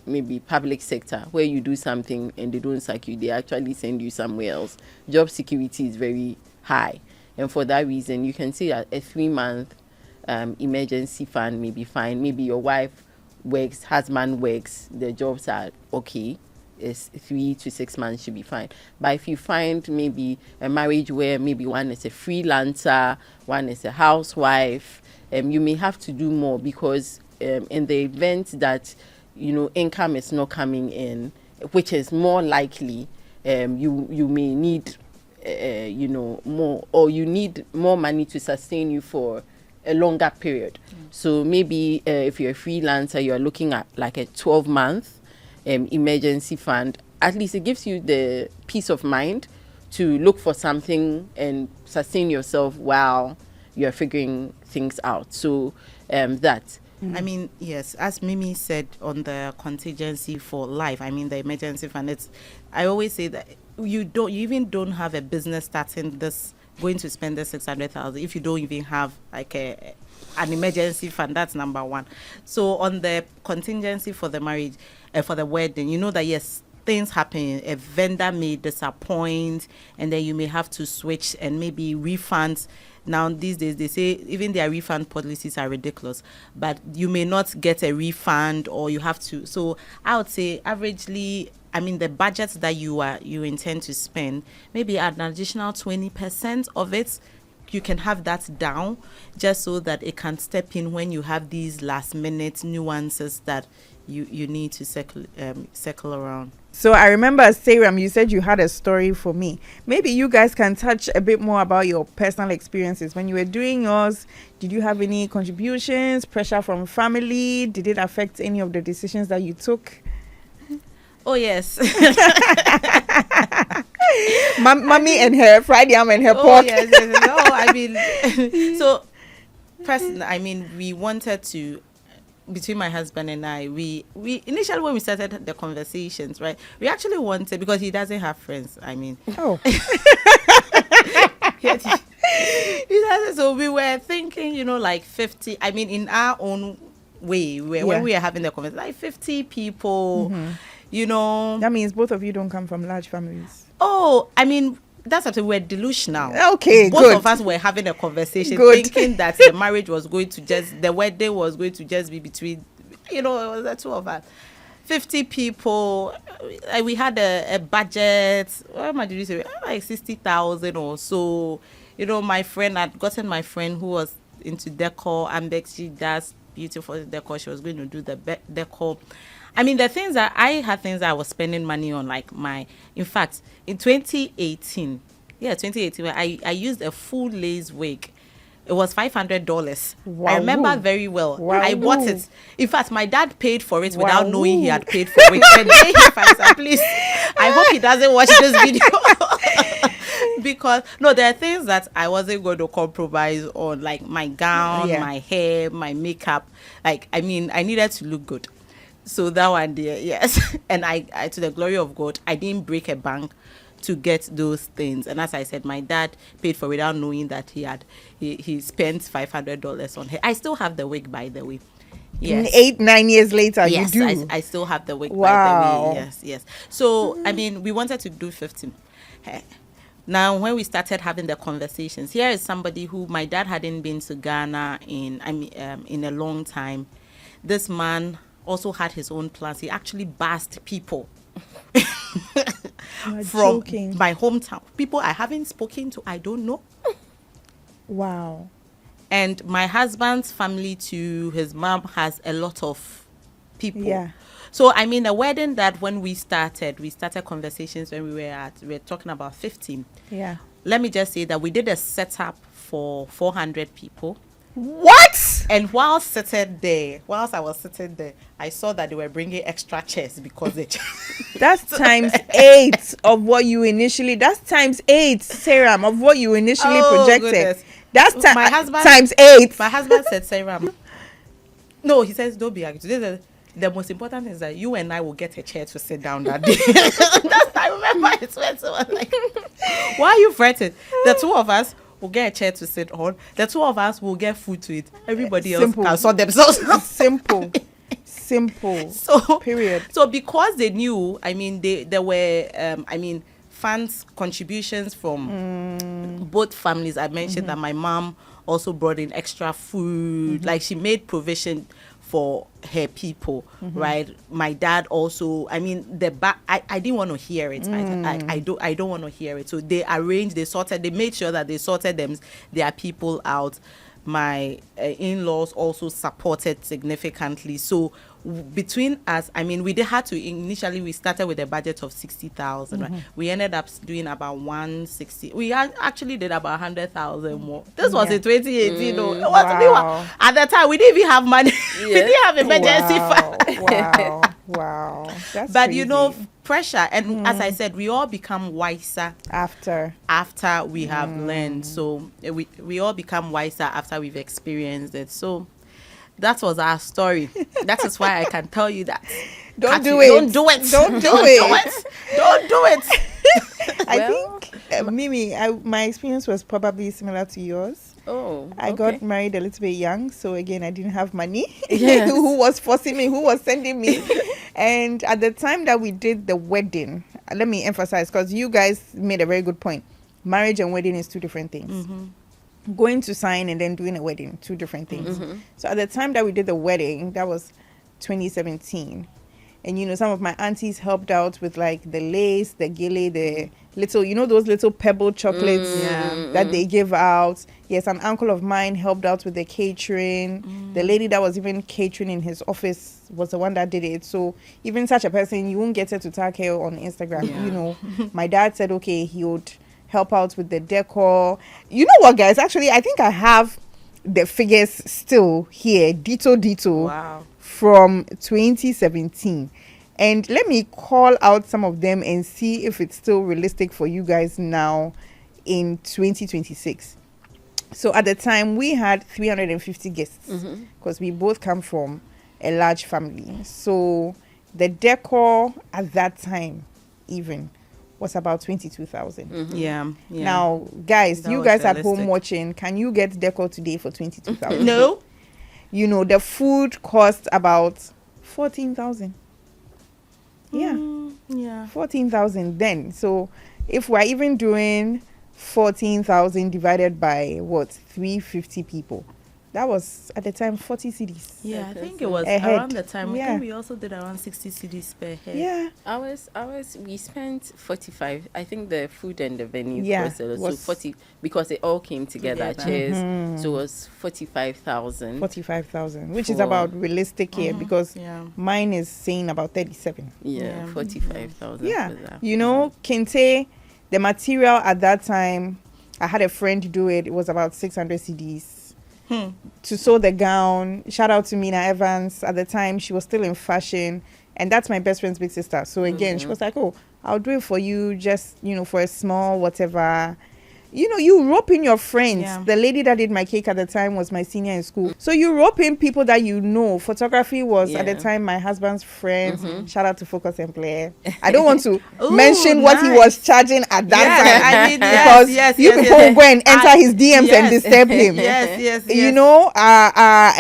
maybe public sector where you do something and they don't sack you, they actually send you somewhere else, job security is very high. And for that reason, you can say that a 3-month emergency fund may be fine. Maybe your wife works, husband works, the jobs are okay. It's 3 to 6 months should be fine. But if you find maybe a marriage where maybe one is a freelancer, one is a housewife, you may have to do more, because in the event that income is not coming in, which is more likely, you may need more, or you need more money to sustain you for a longer period. So maybe if you're a freelancer, you're looking at like a 12-month emergency fund. At least it gives you the peace of mind to look for something and sustain yourself while you're figuring things out. So that. I mean, yes, as Mimi said on the contingency for life, I mean the emergency fund, I always say that you even don't have a business starting this, going to spend the 600,000 if you don't even have like an emergency fund. That's number one. So on the contingency for the marriage, for the wedding, you know that yes, things happen. A vendor may disappoint, and then you may have to switch, and maybe refunds. Now these days they say even their refund policies are ridiculous, but you may not get a refund, or you have to. So I would say averagely, I mean, the budget that you intend to spend, maybe an additional 20% of it, you can have that down, just so that it can step in when you have these last minute nuances that you need to circle around. So I remember, Sarah, you said you had a story for me. Maybe you guys can touch a bit more about your personal experiences. When you were doing yours, did you have any contributions, pressure from family? Did it affect any of the decisions that you took? Oh, yes. Mommy and her fried yam and her pork. Yes. No, I mean, so, personally, I mean, we wanted to, between my husband and I, we initially when we started the conversations, right, we actually wanted, because he doesn't have friends, I mean. Oh. He doesn't, so we were thinking, like 50, I mean, in our own way, when we are having the conversation, like 50 people, That means both of you don't come from large families. Oh, I mean, that's what we're delusional. Okay, both good. of us were having a conversation, Good. thinking that the marriage was going to the wedding was going to just be between, it was the two of us. 50 people. We had a budget. What much did you say? Like 60,000 or so. You know, my friend had gotten my friend who was into decor, and she does beautiful decor. She was going to do the decor. I mean, the things that I had, things that I was spending money on, like in fact, in 2018, 2018, I used a full lace wig. It was $500. Wow. I remember very well. Wow. I bought it. In fact, my dad paid for it Wow. without knowing he had paid for it. Please, I hope he doesn't watch this video. Because no, there are things that I wasn't going to compromise on, like my gown, my hair, my makeup. Like, I mean, I needed to look good. So that one there, yes. And I, to the glory of God, I didn't break a bank to get those things. And as I said, my dad paid for it without knowing that he spent $500 on hair. I still have the wig, by the way. Yes. 8-9 years later, yes, you do. I still have the wig, Wow. by the way. Yes. So I mean, we wanted to do 15. Now, when we started having the conversations, here is somebody who my dad hadn't been to Ghana in a long time. This man also had his own plans. He actually bussed people from my hometown. People I haven't spoken to, I don't know. Wow. And my husband's family too, his mom has a lot of people. Yeah. So, I mean, a wedding that when we started conversations when we were talking about 15. Yeah. Let me just say that we did a setup for 400 people. What? And whilst I was sitting there, I saw that they were bringing extra chairs because they. That's times 8 of what you initially. That's times 8, Sarah, of what you initially projected. Goodness. That's my husband, times 8. My husband said, Sarah. No, he says, don't be angry. The most important thing is that you and I will get a chair to sit down that day. I remember it went so I was like, why are you fretting? The two of us will get a chair to sit on. The two of us will get food to eat. Everybody else can sort themselves out. Simple. So period. So because they knew, I mean, there were funds contributions from both families. I mentioned that my mom also brought in extra food. Like, she made provision for her people, right? My dad also, I mean, I didn't want to hear it. I don't want to hear it. So they arranged, they made sure that they sorted their people out. My in-laws also supported significantly. So between us, I mean, we started with a budget of 60,000, right? We ended up doing about 160. We actually did about 100,000 more. This was in 2018. Wow. At that time, we didn't even have money. We didn't have emergency fund. Wow. That's but crazy. you know, pressure, and as I said, we all become wiser after we have learned. So we all become wiser after we've experienced it. So that was our story. That is why I can tell you that. Don't do it. I think, Mimi, my experience was probably similar to yours. Oh, I got married a little bit young, so again, I didn't have money. Yes. Who was forcing me? Who was sending me? And at the time that we did the wedding, let me emphasize, because you guys made a very good point. Marriage and wedding is two different things. Going to sign and then doing a wedding, two different things. So at the time that we did the wedding, that was 2017. And, you know, some of my aunties helped out with, like, the lace, the gele, the little, you know, those little pebble chocolates that they give out. Yes, an uncle of mine helped out with the catering. The lady that was even catering in his office was the one that did it. So even such a person, you won't get her to tag her on Instagram. You know, my dad said, okay, he would help out with the decor. You know what, guys? Actually, I think I have the figures still here. Ditto. Wow. From 2017. And let me call out some of them and see if it's still realistic for you guys now in 2026. So at the time, we had 350 guests because we both come from a large family. So the decor at that time even was about 22,000. Yeah. Now, guys, That you was guys at home realistic. watching, can you get decor today for 22,000? No. You know, the food cost about 14,000. Yeah. Yeah. 14,000 then. So if we're even doing 14,000 divided by 350 people, That was at the time 40 CDs. Yeah, I think it was A head. around the time. Yeah. I think we also did around 60 CDs per head. Yeah. We spent 45. I think the food and the venue Yeah, cost a lot. So was 40, because it all came together. Together. Chairs. So it was 45,000. 45,000, which is For- about realistic here because Yeah. mine is saying about 37. Yeah, Yeah. 45,000 Yeah. for that. You know, Kente, the material at that time, I had a friend do it. It was about 600 CDs. To sew the gown. Shout out to Mina Evans. At the time, she was still in fashion. And that's my best friend's big sister. So again, she was like, oh, I'll do it for you just, for a small whatever. You rope in your friends. Yeah. The lady that did my cake at the time was my senior in school. So you rope in people that you know. Photography was at the Yeah. time my husband's friends. Shout out to Focus and Play. I don't want to Ooh, mention what he nice. was charging at that Yeah, time. I mean, Because yes, you yes, people yes. will go and enter I- his DMs and yes. disturb him. Yes. Our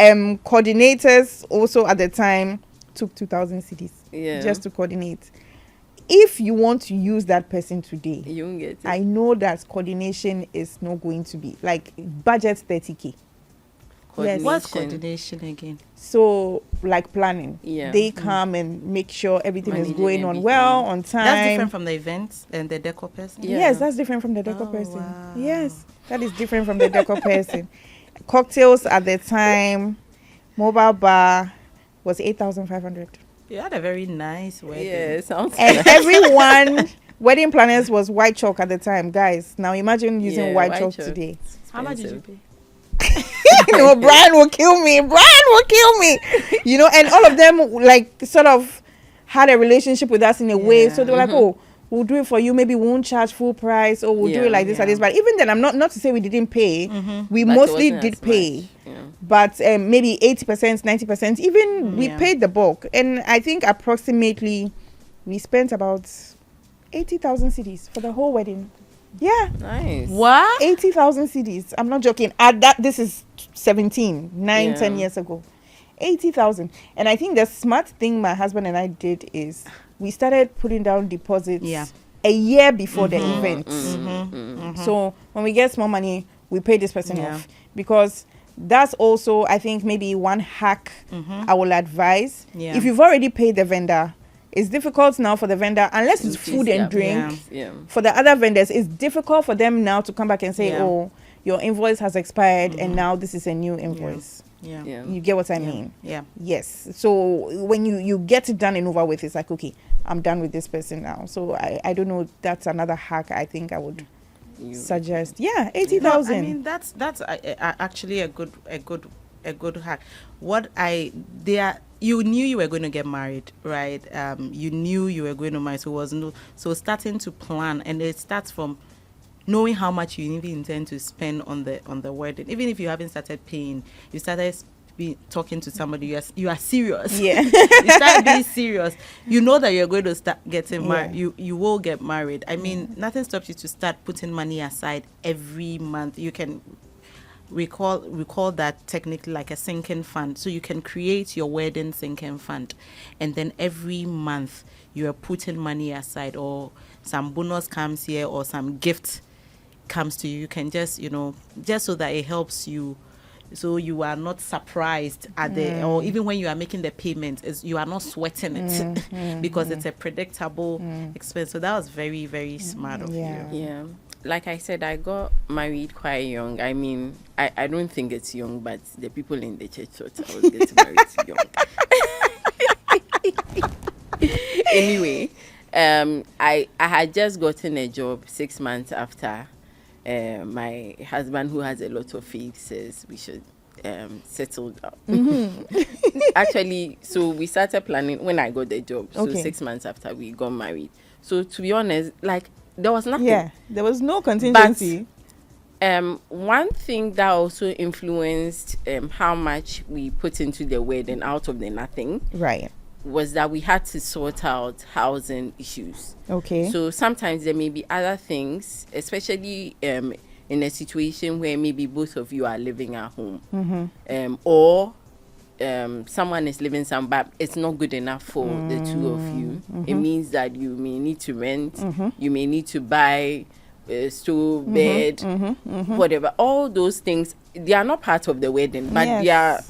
coordinators also at the time took 2,000 CDs Yeah. just to coordinate. If you want to use that person today, You won't get it. I know that coordination is not going to be like budget 30K. Yes. What's coordination again? So like planning, Yeah. they come and make sure everything is Managing going on everything. well, on time. That's different from the events and the decor person. Yeah. Yes, that's different from the decor Oh, person. wow. Yes, that is different from the decor person. Cocktails at the time, mobile bar was 8,500. You had a very nice wedding. Yeah, sounds And everyone, wedding planners was white chalk at the time, guys. Now imagine using Yeah, white white chalk chalk. today. How much did you expensive. pay? Brian will kill me. And all of them like sort of had a relationship with us in a way. So they were like, oh, we'll do it for you. Maybe we won't charge full price, or we'll do Yeah, it like this or this. But even then, I'm not to say we didn't pay. We But it mostly wasn't did as pay. much. Yeah. But maybe 80%, 90%, even we Yeah. paid the bulk. And I think approximately we spent about 80,000 CDs for the whole wedding. Yeah, Nice. What? 80,000 CDs. I'm not joking. This is 9, 10 years ago. 80,000. And I think the smart thing my husband and I did is we started putting down deposits Yeah. a year before the event. Mm-hmm. So when we get small money, we pay this person Yeah. off, because that's also, I think, maybe one hack I will advise. Yeah. If you've already paid the vendor, it's difficult now for the vendor, unless it's Increase food and their drink. Yeah. Yeah. For the other vendors, it's difficult for them now to come back and say, Yeah. oh, your invoice has expired and now this is a new invoice. Yeah. Yeah. You get what I mean? Yeah. Yes. So when you get it done and over with, it's like, okay, I'm done with this person now. So I don't know. That's another hack I think I would suggest. Yeah, 80,000. No, I mean that's actually a good hack. You knew you were going to get married, right? You knew you were going to marry, so starting to plan, and it starts from knowing how much you even intend to spend on the wedding. Even if you haven't started paying, you started talking to somebody. You are serious. Yeah. You start being serious. You know that you're going to start getting married. Yeah. You will get married. I mean, nothing stops you to start putting money aside every month. You can recall that technically like a sinking fund. So you can create your wedding sinking fund, and then every month you are putting money aside, or some bonus comes here or some gift comes to you. You can just so that it helps you, so you are not surprised at or even when you are making the payment, you are not sweating it because it's a predictable expense. So that was very, very smart of you. Yeah. Like I said, I got married quite young. I mean, I don't think it's young, but the people in the church thought I was getting married young. Anyway, I had just gotten a job 6 months after my husband, who has a lot of faith, says we should settle down. Actually, so we started planning when I got the job. So 6 months after we got married. So to be honest, like, there was nothing. Yeah, there was no contingency. One thing that also influenced how much we put into the wedding out of the nothing, Right. was that we had to sort out housing issues. Okay. So sometimes there may be other things, especially in a situation where maybe both of you are living at home, or someone is living somewhere, but it's not good enough for the two of you. It means that you may need to rent, you may need to buy stove, bed, whatever. All those things, they are not part of the wedding, but they are.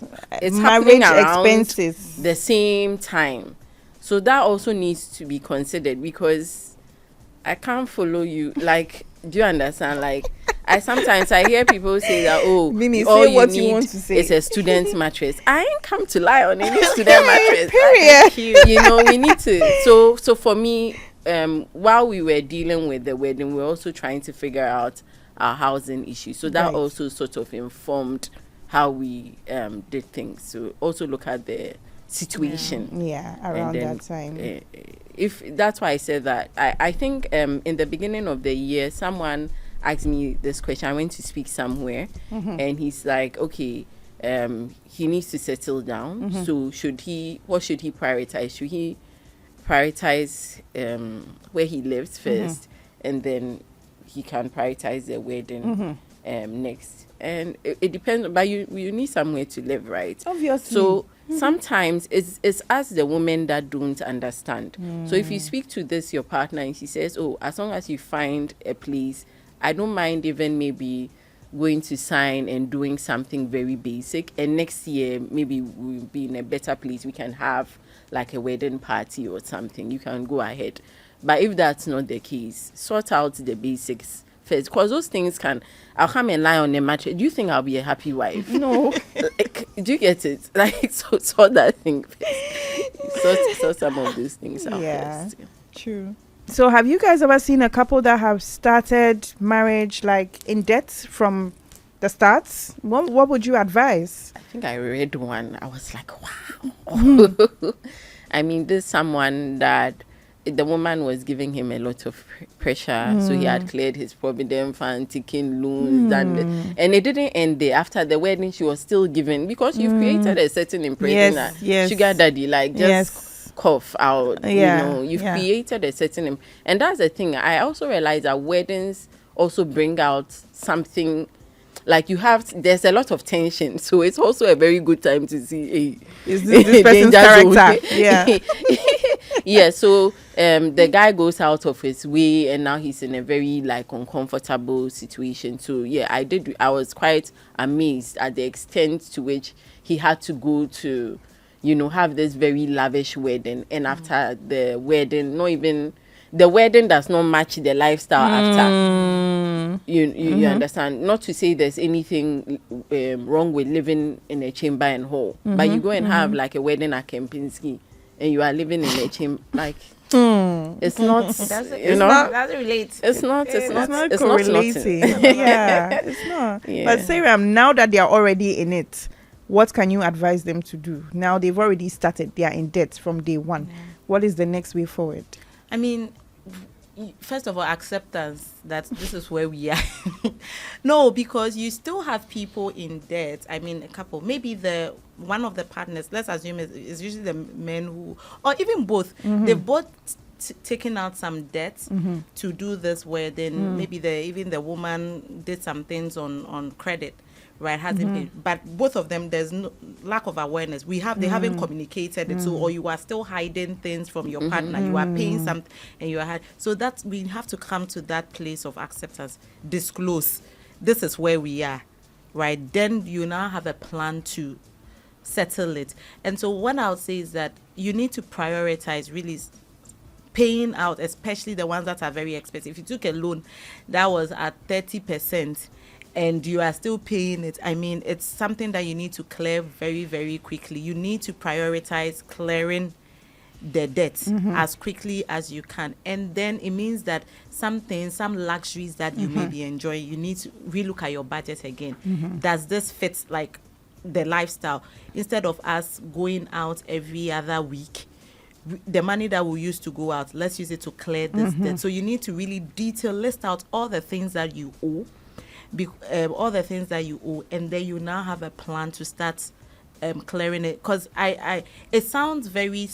It's happening around expenses. the same time. So that also needs to be considered, because I can't follow you. Like, do you understand? Like, I sometimes hear people say that, oh, Mimi, all say you what need you want to say. is a student mattress. I ain't come to lie on any student mattress. Period. You know, we need to. So for me, while we were dealing with the wedding, we were also trying to figure out our housing issue. So that also sort of informed how we did things. So also look at the situation. Yeah, around that time. If that's why I said that, I think in the beginning of the year, someone asked me this question. I went to speak somewhere, and he's like, okay, he needs to settle down. So what should he prioritize? Should he prioritize where he lives first, and then he can prioritize the wedding next? And it depends, but you need somewhere to live, right? Obviously. So sometimes it's us, the women, that don't understand. So if you speak to your partner and she says, oh, as long as you find a place, I don't mind even maybe going to sign and doing something very basic, and next year maybe we'll be in a better place, we can have like a wedding party or something, you can go ahead. But if that's not the case, sort out the basics first, because those things I'll come and lie on the mattress. Do you think I'll be a happy wife? No. Like, do you get it? Like, sort that thing first. Sort some of those things out first. True. So have you guys ever seen a couple that have started marriage like in debt from the start? What would you advise? I think I read one. I was like, wow. I mean, there's someone that the woman was giving him a lot of pressure. So he had cleared his provident fund, taking loans, and it didn't end there. After the wedding, she was still giving, because you've created a certain impression that sugar daddy, like, just cough out. You know, you've created a certain and that's the thing. I also realized that weddings also bring out something, like, there's a lot of tension, so it's also a very good time to see is this person's character. So the guy goes out of his way, and now he's in a very like uncomfortable situation. So I was quite amazed at the extent to which he had to go to, have this very lavish wedding, and after the wedding, not even the wedding does not match the lifestyle after. You understand? Not to say there's anything wrong with living in a chamber and hall, but you go and have like a wedding at Kempinski, and you are living in a chamber, like it's not. Doesn't relate. It's not correlating. It's not. But Sarah, now that they are already in it, what can you advise them to do? Now they've already started. They are in debt from day one. What is the next way forward? I mean, first of all, acceptance that this is where we are. No, because you still have people in debt. I mean, a couple, maybe one of the partners, let's assume is usually the men who, or even both, they've both taken out some debt to do this wedding. Maybe even the woman did some things on credit. Right, hasn't been, but both of them, there's no lack of awareness. They haven't communicated it, so, or you are still hiding things from your partner. You are paying something, and you are so that we have to come to that place of acceptance. Disclose, this is where we are, right? Then you now have a plan to settle it. And so what I'll say is that you need to prioritize really paying out, especially the ones that are very expensive. If you took a loan that was at 30%. And you are still paying it, I mean, it's something that you need to clear very, very quickly. You need to prioritize clearing the debt as quickly as you can. And then it means that some luxuries that you may be enjoying, you need to relook at your budget again. Does this fit like the lifestyle? Instead of us going out every other week, the money that we used to go out, let's use it to clear this debt. So you need to really list out all the things that you owe, all the things that you owe, and then you now have a plan to start clearing it. Because it sounds very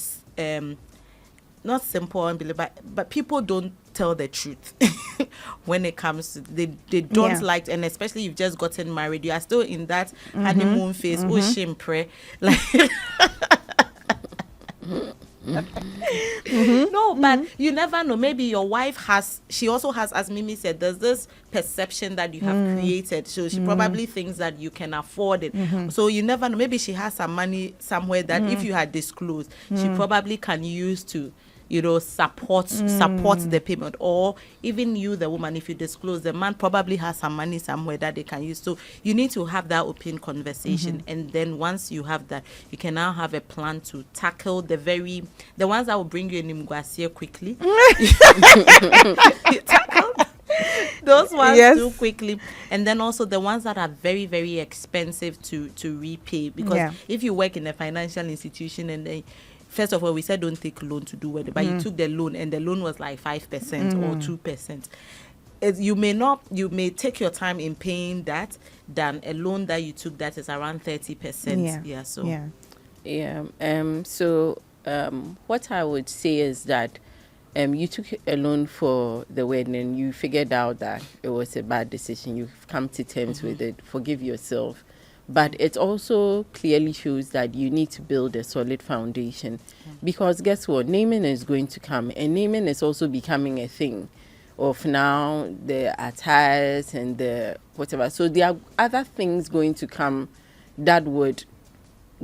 not simple, but people don't tell the truth when it comes to they don't like, and especially you've just gotten married, you are still in that honeymoon phase. Oh, shame, pray, like No, but you never know. Maybe your wife she also has, as Mimi said, there's this perception that you have created. So she probably thinks that you can afford it. So you never know. Maybe she has some money somewhere that if you had disclosed, she probably can use to, support the payment. Or even you, the woman, if you disclose, the man probably has some money somewhere that they can use. So you need to have that open conversation. And then once you have that, you can now have a plan to tackle the ones that will bring you in Mgwasia quickly. You tackle those ones too quickly. And then also the ones that are very, very expensive to repay. Because if you work in a financial institution and they, first of all, we said don't take loan to do it, but you took the loan and the loan was like 5% or 2%. You may take your time in paying that than a loan that you took that is around 30%. So what I would say is that you took a loan for the wedding and you figured out that it was a bad decision. You've come to terms with it. Forgive yourself. But it also clearly shows that you need to build a solid foundation. Because guess what? Naming is going to come. And naming is also becoming a thing of now the attires and the whatever. So there are other things going to come that would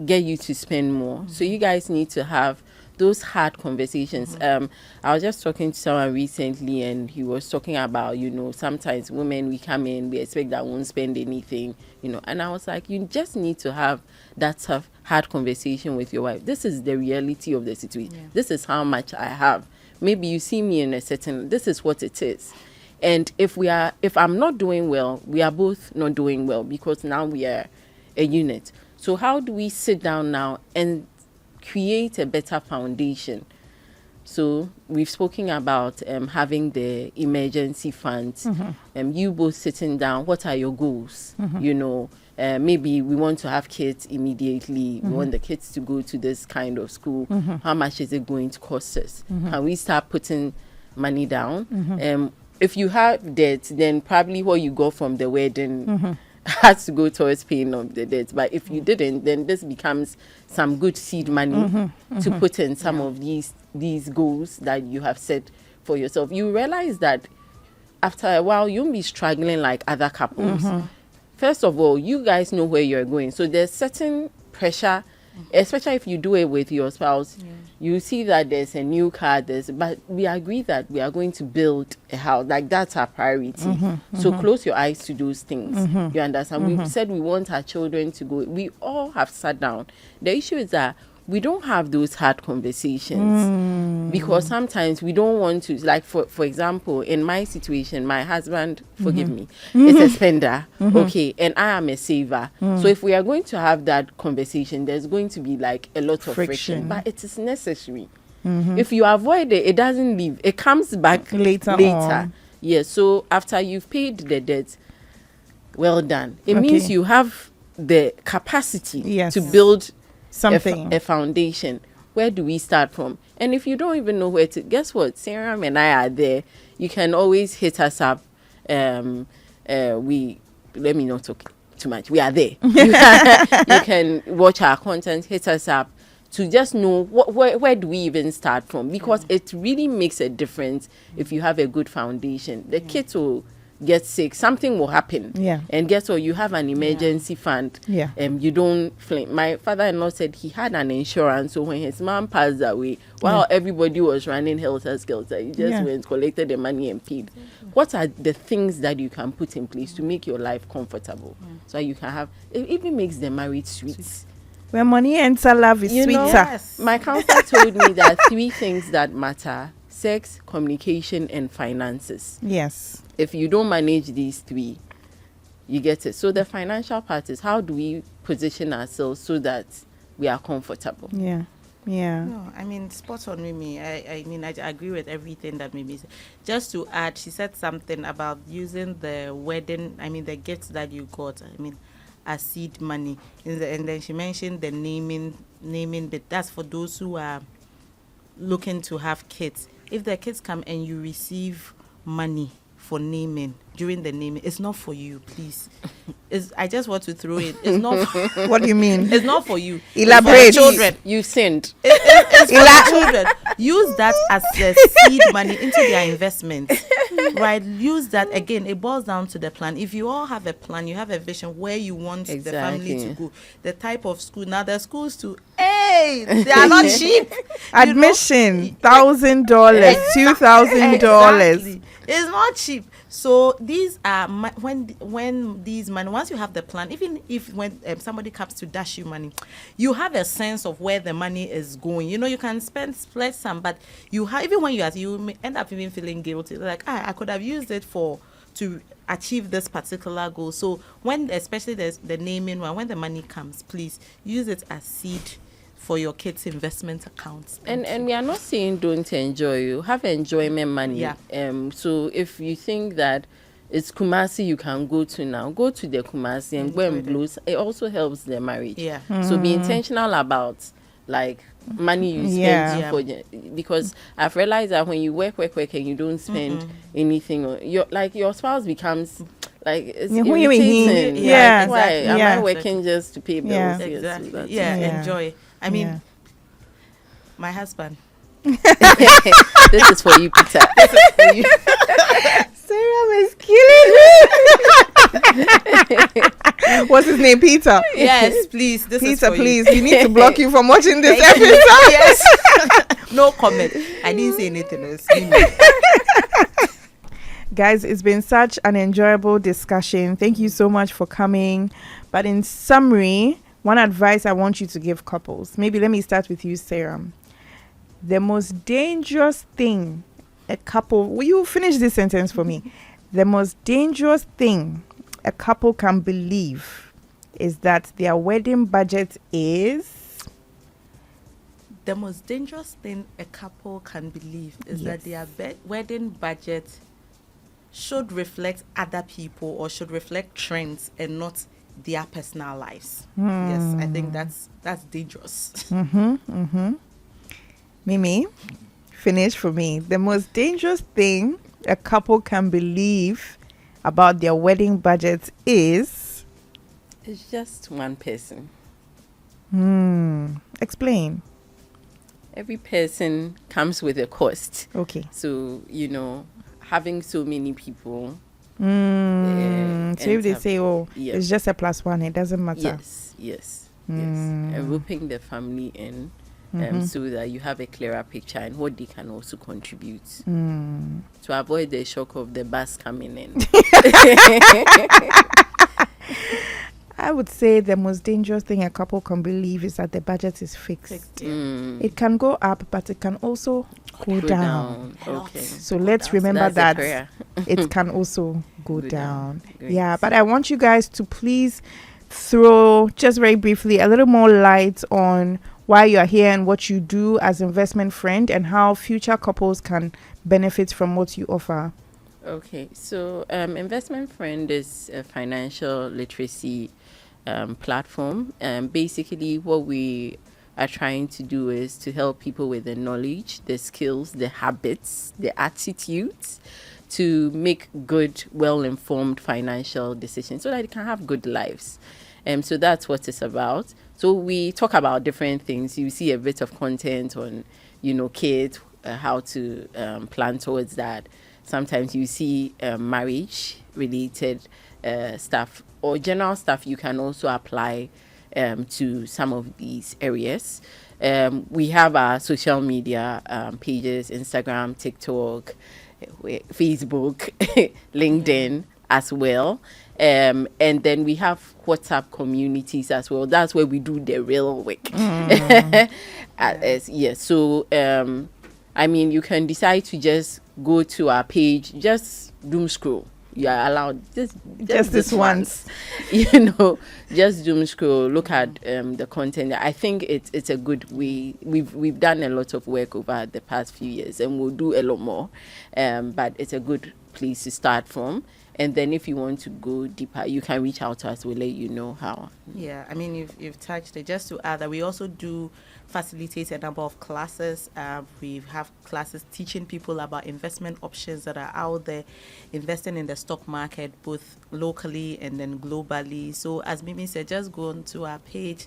get you to spend more. So you guys need to have those hard conversations. I was just talking to someone recently and he was talking about, sometimes women, we come in, we expect that we won't spend anything, and I was like, you just need to have that tough, hard conversation with your wife. This is the reality of the situation. Yeah. This is how much I have. Maybe you see me in a certain, this is what it is. And if I'm not doing well, we are both not doing well because now we are a unit. So how do we sit down now and create a better foundation? So we've spoken about having the emergency funds. You both sitting down, what are your goals? Maybe we want to have kids immediately. We want the kids to go to this kind of school. How much is it going to cost us? Can we start putting money down? If you have debt, then probably what you got from the wedding has to go towards paying off the debt. But if you didn't, then this becomes some good seed money to put in some of these goals that you have set for yourself. You realize that after a while, you'll be struggling like other couples. First of all, you guys know where you're going. So there's certain pressure, especially if you do it with your spouse. You see that there's a new car, but we agree that we are going to build a house. Like, that's our priority. So close your eyes to those things. You understand? We said we want our children to go. We all have sat down. The issue is that we don't have those hard conversations because sometimes we don't want to, like, for example, in my situation, my husband, forgive me, is a spender, okay, and I am a saver. So if we are going to have that conversation, there's going to be like a lot of friction, but it is necessary. If you avoid it, it doesn't leave. It comes back later. Yeah, so after you've paid the debt, well done. It means you have the capacity to build something, a foundation. Where do we start from? And if you don't even know where to, guess what? Sarah and I are there. You can always hit us up. Let me not talk too much. We are there. You can watch our content, hit us up to just know where do we even start from, because it really makes a difference if you have a good foundation. The kids will get sick, something will happen. And guess what? You have an emergency fund. You don't flame. My father-in-law said he had an insurance, so when his mom passed away, while everybody was running helter-skelter, he just went, collected the money and paid. What are the things that you can put in place to make your life comfortable? So you can have, it even makes the marriage sweet. When money enter, love is sweeter. My counselor told me that 3 things that matter: sex, communication, and finances. If you don't manage these 3, you get it. So the financial part is, how do we position ourselves so that we are comfortable? No, I mean, spot on with me. I mean, I agree with everything that Mimi said. Just to add, she said something about using the wedding, the gifts that you got, as seed money. And then she mentioned the naming bit. That's for those who are looking to have kids. If the kids come and you receive money for naming, during the naming, it's not for you, please. I just want to throw in. It's not. What do you mean? It's not for you. Elaborate. It's for the children. You've sinned. It's for the children. Use that as the seed money into their investments. Right? Use that again. It boils down to the plan. If you all have a plan, you have a vision where you want the family to go, the type of school. Now the schools too. Hey, they are not cheap. Admission $1,000, $2,000. Exactly. It's not cheap. So these are when these money, once you have the plan, even if when somebody comes to dash you money, you have a sense of where the money is going. You can spend some, but you have, even when you may end up even feeling guilty, like I could have used it to achieve this particular goal. So when, especially the naming one, when the money comes, please use it as seed for your kids' investment accounts. And we are not saying don't enjoy. You have enjoyment money. Yeah. So if you think that it's Kumasi you can go to now, go to the Kumasi and go and blues. It also helps the marriage. Yeah. So be intentional about like money you spend because I've realized that when you work and you don't spend anything, or your spouse becomes like it's irritating. Yeah. Like, why Exactly. am I working just to pay bills? Yeah. Yes, Exactly. so Enjoy. I mean, my husband. This is for you, Peter. This is for you. Sarah is killing me. What's his name? Peter. Yes, please. This is Peter, for please. you. We need to block you from watching this Thank you. episode. Yes. No comment. I didn't say anything else. Guys, it's been such an enjoyable discussion. Thank you so much for coming. But in summary, one advice I want you to give couples. Maybe let me start with you, Sarah. The most dangerous thing a couple... Will you finish this sentence for me? The most dangerous thing a couple can believe is that their wedding budget is... The most dangerous thing a couple can believe is that their wedding budget should reflect other people or should reflect trends and not their personal lives. Yes, I think that's dangerous. Mimi, finish for me. The most dangerous thing a couple can believe about their wedding budget is... It's just one person. Explain. Every person comes with a cost. Okay. So, having so many people... So if they say, it's just a +1, it doesn't matter. Yes. And roping the family in so that you have a clearer picture and what they can also contribute to avoid the shock of the bus coming in. I would say the most dangerous thing a couple can believe is that the budget is fixed. It can go up, but it can also go down. Okay. So let's remember that it can also go down. Yeah, but I want you guys to please throw, just very briefly, a little more light on why you are here and what you do as Investment Friend and how future couples can benefit from what you offer. Okay, so Investment Friend is a financial literacy platform. Basically, what we are trying to do is to help people with the knowledge, the skills, the habits, the attitudes to make good, well-informed financial decisions so that they can have good lives. So that's what it's about. So we talk about different things. You see a bit of content on, kids, how to plan towards that. Sometimes you see marriage-related stuff or general stuff you can also apply to some of these areas. We have our social media pages, Instagram, TikTok, Facebook, LinkedIn as well. And then we have WhatsApp communities as well. That's where we do the real work. So, you can decide to just go to our page, just doom scroll. You are allowed just this once. Just doom scroll, look at the content. I think it's a good way. We've done a lot of work over the past few years and we'll do a lot more. But it's a good place to start from. And then if you want to go deeper, you can reach out to us. We'll let you know how. Yeah, I mean, you've touched it. Just to add that we also do facilitate a number of classes. We have classes teaching people about investment options that are out there, investing in the stock market, both locally and then globally. So as Mimi said, just go onto our page,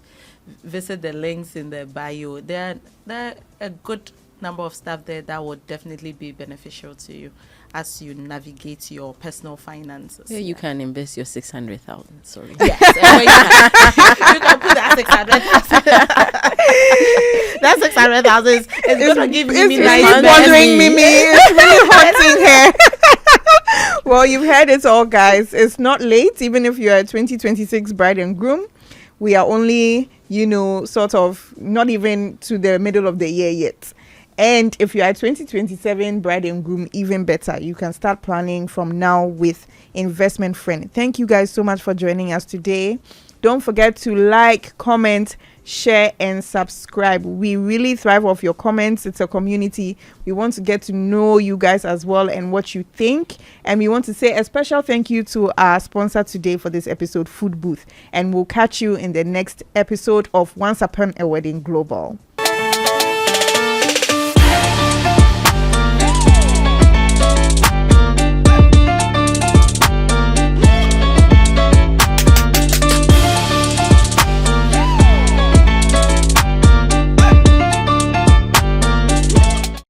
visit the links in the bio. There are a good number of stuff there that would definitely be beneficial to you as you navigate your personal finances. Yeah, you can invest your 600,000. Sorry. Yes, you can put that 600,000. That 600,000 is going to give me It's really bothering Mimi. It's really haunting her. Well, you've heard it all, guys. It's not late, even if you're a 2026 bride and groom. We are only, sort of not even to the middle of the year yet. And if you are 2027 bride and groom, even better. You can start planning from now with Investment Friend. Thank you guys so much for joining us today. Don't forget to like, comment, share, and subscribe. We really thrive off your comments. It's a community. We want to get to know you guys as well and what you think. And we want to say a special thank you to our sponsor today for this episode, Food Booth. And we'll catch you in the next episode of Once Upon a Wedding Global.